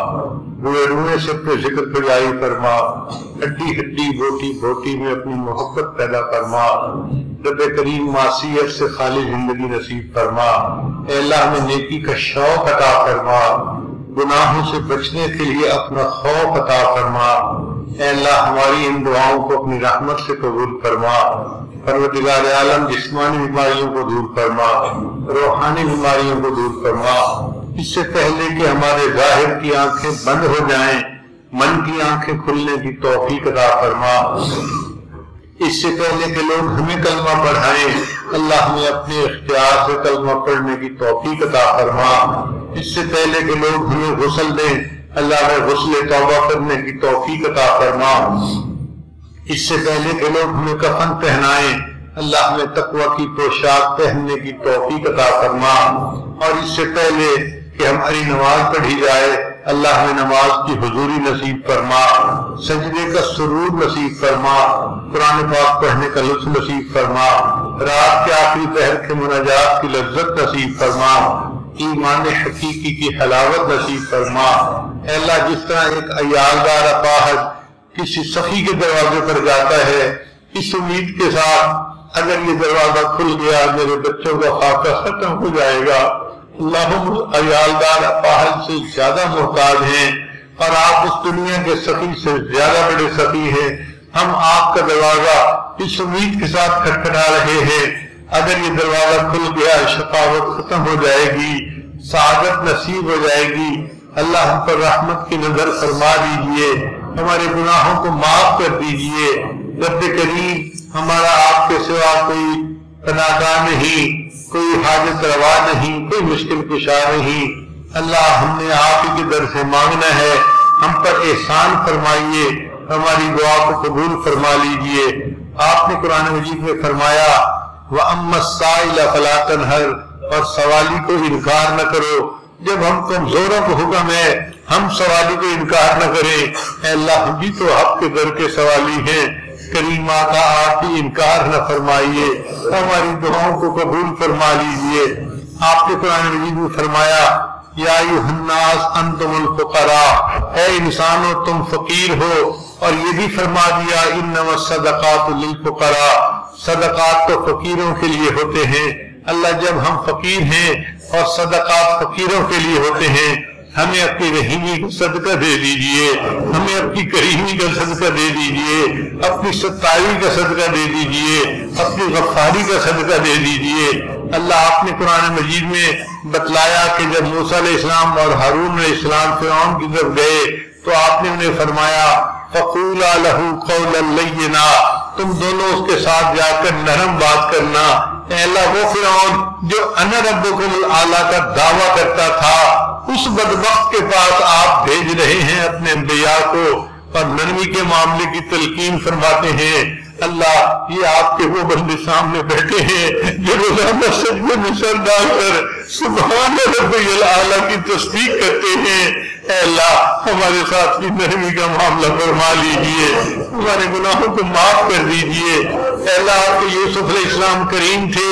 روئے روئے سے اپنے ذکر کو جاری فرما، ہڈی ہڈی بوٹی بوٹی میں اپنی محبت پیدا فرما. رب کریم معصیت سے خالی زندگی نصیب فرما۔ اے اللہ ہمیں نیکی کا شوق عطا فرما، گناہوں سے بچنے کے لیے اپنا خوف عطا فرما۔ اے اللہ ہماری ان دعاؤں کو اپنی رحمت سے قبول فرما۔ پروردگار عالم جسمانی بیماریوں کو دور فرما، روحانی بیماریوں کو دور فرما۔ اس سے پہلے کہ ہمارے ظاہر کی آنکھیں بند ہو جائیں، من کی آنکھیں کھلنے کی توفیق عطا فرما۔ اس سے پہلے کہ لوگ ہمیں کلمہ پڑھائیں، اللہ ہمیں اپنے اختیار سے کلمہ پڑھنے کی توفیق عطا فرما۔ اس سے پہلے کہ لوگ ہمیں غسل دیں، اللہ ہمیں غسل توبہ کرنے کی توفیق عطا فرما۔ اس سے پہلے کہ لوگ ہمیں کفن پہنائیں، اللہ ہمیں تقوی کی پوشاک پہننے کی توفیق عطا فرما۔ اور اس سے پہلے کہ ہماری نماز پڑھی جائے، اللہ ہمیں نماز کی حضوری نصیب فرما، سجدے کا سرور نصیب فرما، قرآن پاک پڑھنے کا لطف نصیب فرما، رات کے آخری پہر کے مناجات کی لذت نصیب فرما، ایمان حقیقی کی حلاوت نصیب فرما۔ اے اللہ جس طرح ایک عیالدار اپاہج کسی سخی کے دروازے پر جاتا ہے اس امید کے ساتھ اگر یہ دروازہ کھل گیا میرے بچوں کا خاکہ ختم ہو جائے گا، اللہ ہم عیالدار اپاہج سے زیادہ محتاج ہیں اور آپ اس دنیا کے سخی سے زیادہ بڑے سخی ہیں۔ ہم آپ کا دروازہ اس امید کے ساتھ کھٹکھٹا رہے ہیں اگر یہ دروازہ کھل گیا شقاوت ختم ہو جائے گی، سعادت نصیب ہو جائے گی۔ اللہ ہم پر رحمت کی نظر فرما دیجئے، ہمارے گناہوں کو معاف کر دیجئے۔ رب کریم ہمارا آپ کے سوا کوئی پناہگاہ نہیں، کوئی حاجت روا نہیں، کوئی مشکل کشا نہیں۔ اللہ ہم نے آپ ہی کے در سے مانگنا ہے، ہم پر احسان فرمائیے، ہماری دعا کو قبول فرما لیجئے۔ آپ نے قرآن مجید میں فرمایا وَأَمَّا السَّائِلَ فَلَا تَنْهَرْ، اور سوالی کو انکار نہ کرو۔ جب ہم کمزوروں کو حکم ہے ہم سوالی کو انکار نہ کریں، اے اللہ ہم بھی تو آپ کے در کے سوالی ہیں، کریم آقا آپ بھی انکار نہ فرمائیے، ہماری دعاؤں کو قبول فرما لیجئے۔ آپ نے قرآن مجید میں فرمایا یا ایھا الناس انتم الفقراء، اے انسانوں تم فقیر ہو، اور یہ بھی فرما دیا انما الصدقات للفقراء، صدقات تو فقیروں کے لیے ہوتے ہیں۔ اللہ جب ہم فقیر ہیں اور صدقات فقیروں کے لیے ہوتے ہیں، ہمیں اپنی رحیمی کا صدقہ دے دیجئے، ہمیں اپنی کریمی کا صدقہ دے دیجئے، اپنی ستائی کا صدقہ دے دیجئے، اپنی غفاری کا صدقہ دے دیجئے۔ اللہ آپ نے قرآن مجید میں بتلایا کہ جب موسیٰ علیہ السلام اور ہارون علیہ السلام فرعون کی طرف گئے تو آپ نے انہیں فرمایا فَقُولَا لَهُ قَوْلًا لَيِّنًا، تم دونوں اس کے ساتھ جا کر نرم بات کرنا۔ اے اللہ وہ فرعون جو انا ربکم الاعلیٰ کا دعویٰ کرتا تھا اس بدبخت کے پاس آپ بھیج رہے ہیں اپنے انبیاء کو اور نرمی کے معاملے کی تلقین فرماتے ہیں۔ اللہ یہ آپ کے وہ بندے سامنے بیٹھے ہیں جو روزانہ سجدے میں سر ڈال کر سبحان ربی الاعلیٰ کی تصدیق کرتے ہیں۔ اے اللہ ہمارے ساتھ بھی نرمی کا معاملہ فرما لیجئے، ہمارے گناہوں کو معاف کر دیجئے۔ اے اللہ آپ کے یوسف علیہ السلام کریم تھے،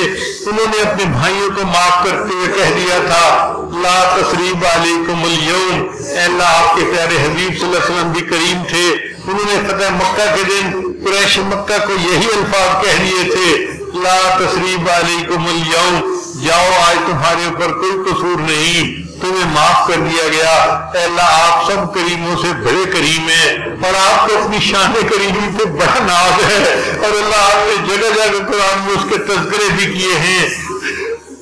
انہوں نے اپنے بھائیوں کو معاف کرتے ہوئے کہہ دیا تھا لا تثریب علیکم اليوم۔ اے اللہ آپ کے پیارے حبیب صلی اللہ علیہ وسلم بھی کریم تھے، انہوں نے فتح مکہ کے دن قریش مکہ کو یہی الفاظ کہہ دیے تھے لا تثریب علیکم اليوم، جاؤ آج تمہارے اوپر کوئی قصور نہیں، تمہیں معاف کر دیا گیا۔ اے اللہ آپ سب کریموں سے بڑے کریم ہیں اور آپ کو اپنی شان کریمی پہ بڑا ناز ہے، اور اللہ آپ نے جگہ جگہ قرآن میں اس کے تذکرے بھی کیے ہیں۔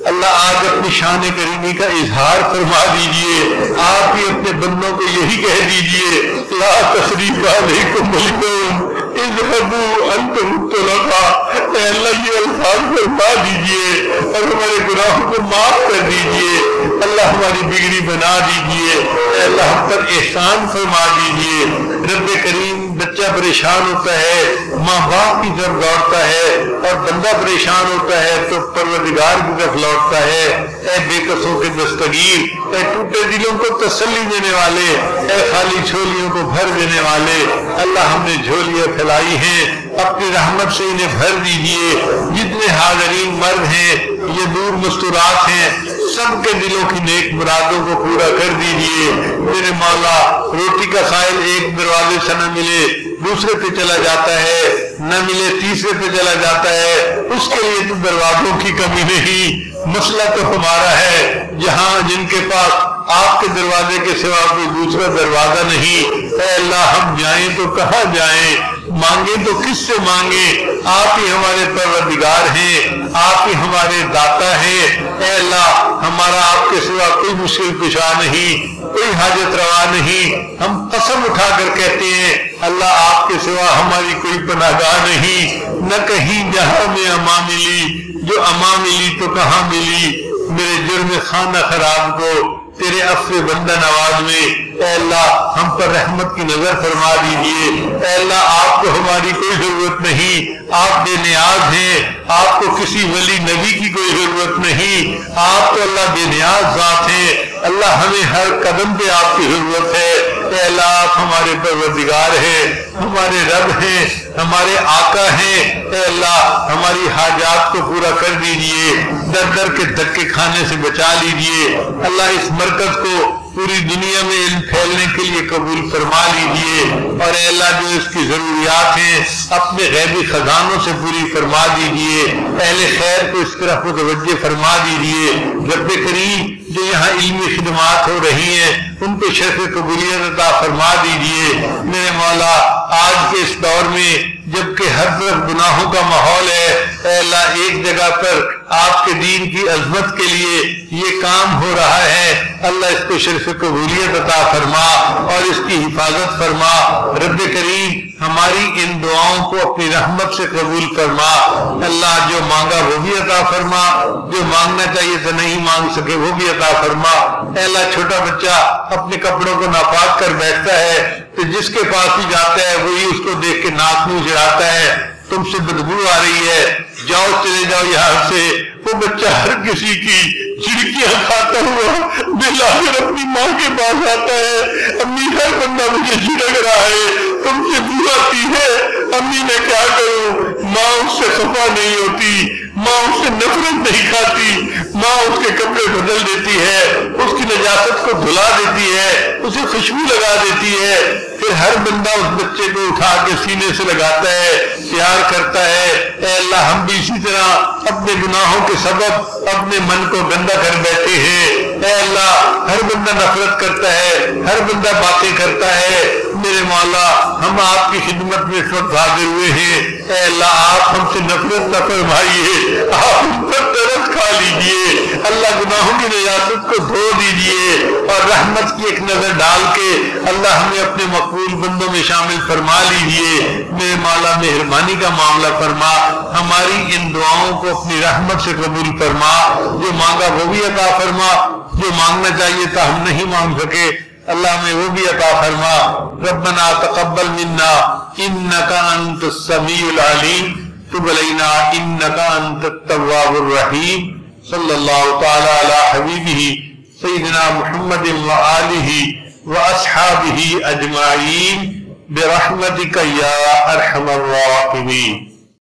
اللہ آج اپنی شان کریمی کا اظہار فرما دیجئے، آپ ہی اپنے بندوں کو یہی کہہ دیجئے لا تثریب علیکم اليوم اذهبوا انتم الطلقاء۔ اے اللہ یہ الفاظ فرما دیجئے اور ہمارے گناہوں کو معاف کر دیجئے، اللہ ہماری بگڑی بنا دیجئے، اے اللہ ہم پر احسان فرما دیجئے۔ رب کریم بچہ پریشان ہوتا ہے ماں باپ کی طرف دوڑتا ہے اور بندہ پریشان ہوتا ہے تو پروردگار کی طرف لوٹتا ہے۔ اے بے کسوں کے دستگیر، اے ٹوٹے دلوں کو تسلی دینے والے، اے خالی جھولیوں کو بھر دینے والے، اللہ ہم نے جھولیاں پھیلائی ہیں اپنی رحمت سے انہیں بھر دیجئے۔ جتنے حاضرین مرد ہیں یہ نور مستورات ہیں، سب کے دلوں کی نیک مرادوں کو پورا کر دیجئے۔ میرے مولا روٹی کا سائل ایک دروازے سے نہ ملے دوسرے پہ چلا جاتا ہے، نہ ملے تیسرے پہ چلا جاتا ہے، اس کے لیے تو دروازوں کی کمی نہیں، مسئلہ تو ہمارا ہے جہاں جن کے پاس آپ کے دروازے کے سوا کوئی دوسرا دروازہ نہیں، اے اللہ ہم جائیں تو کہاں جائیں، مانگیں تو کس سے مانگیں؟ آپ ہی ہمارے پروردگار ہیں، آپ ہی ہمارے داتا ہیں، اے اللہ ہمارا آپ کے سوا کوئی مشکل کشا نہیں، کوئی حاجت روا نہیں۔ ہم قسم اٹھا کر کہتے ہیں اللہ آپ کے سوا ہماری کوئی پناہ گاہ نہیں، نہ کہیں جہاں میں امان ملی، جو امان ملی تو کہاں ملی، میرے جرم خانہ خراب کو تیرے عفو بندہ نواز میں اے اللہ ہم پر رحمت کی نظر فرما دیجئے۔ اے اللہ آپ کو ہماری کوئی ضرورت نہیں، آپ بے نیاز ہیں، آپ کو کسی ولی نبی کی کوئی ضرورت نہیں، آپ تو اللہ بے نیاز ذات ہیں، اللہ ہمیں ہر قدم پہ آپ کی ضرورت ہے۔ اے اللہ آپ ہمارے پروردگار ہیں، ہمارے رب ہیں، ہمارے آقا ہیں، اے اللہ ہماری حاجات کو پورا کر دیجئے، در در کے دھکے کھانے سے بچا لیجئے۔ اللہ اس مرکز کو پوری دنیا میں علم پھیلنے کے لیے قبول فرما لیجئے، اور اے اللہ جو اس کی ضروریات ہیں اپنے غیبی خزانوں سے پوری فرما دیجئے، اہل خیر کو اس طرح متوجہ فرما دیجئے۔ رب کریم جو یہاں علمی خدمات ہو رہی ہیں ان کو شرف قبولیت عطا فرما دیجئے۔ میرے مولا آج کے اس دور میں جبکہ ہر طرف گناہوں کا ماحول ہے، اے اللہ ایک جگہ پر آپ کے دین کی عظمت کے لیے یہ کام ہو رہا ہے، اللہ اس کو شرف قبولیت عطا فرما اور اس کی حفاظت فرما۔ رب کریم ہماری ان دعاؤں کو اپنی رحمت سے قبول فرما۔ اللہ جو مانگا وہ بھی عطا فرما، جو مانگنا چاہیے تو نہیں مانگ سکے وہ بھی عطا فرما۔ اے اللہ چھوٹا بچہ اپنے کپڑوں کو ناپاک کر بیٹھتا ہے تو جس کے پاس بھی جاتا ہے وہی اس کو دیکھ کے ناک منہ چڑھاتا ہے، تم سے بدبو آ رہی ہے، جاؤ چلے جاؤ یہاں سے۔ وہ بچہ ہر کسی کی چڑکیاں کھاتا ہوا بلا کر اپنی ماں کے پاس آتا ہے، امی ہر بندہ مجھے چھڑک رہا ہے، تم سے بو آتی ہے، امی میں کیا کروں؟ ماں اس سے خفا نہیں ہوتی، ماں اس سے نفرت نہیں کھاتی، ماں اس کے کپڑے بدل دیتی ہے، اس کی نجاست کو دھلا دیتی ہے، اسے خوشبو لگا دیتی ہے، پھر ہر بندہ اس بچے کو اٹھا کے سینے سے لگاتا ہے، پیار کرتا ہے۔ اے اللہ ہم بھی اسی طرح اپنے گناہوں کے سبب اپنے من کو گندا کر بیٹھے ہیں۔ اے اللہ ہر بندہ نفرت کرتا ہے، ہر بندہ باتیں کرتا ہے، میرے مولا ہم آپ کی خدمت میں اس وقت حاضر ہوئے ہیں، اے اللہ آپ ہم سے نفرت نہ فرمائیے، آپ ہم پر ترس کھا لیجئے، اللہ گناہوں کی نجاست کو دھو دیجئے اور رحمت کی ایک نظر ڈال کے اللہ ہمیں اپنے مقبول بندوں میں شامل فرما لیجئے۔ میرے مولا مہربانی کا معاملہ فرما، ہماری ان دعاؤں کو اپنی رحمت سے قبول فرما، جو مانگا وہ بھی عطا فرما، جو مانگنا چاہیے تھا ہم نہیں مانگ سکے اللہ ہمیں وہ بھی عطا فرما۔ ربنا تقبل منا انک انت السمیع العلیم تب علینا انک انت التواب الرحیم۔ صلی اللہ تعالی علی حبیبہ سیدنا محمد وآلہ واصحابہ اجمعین برحمتک یا ارحم الراحمین۔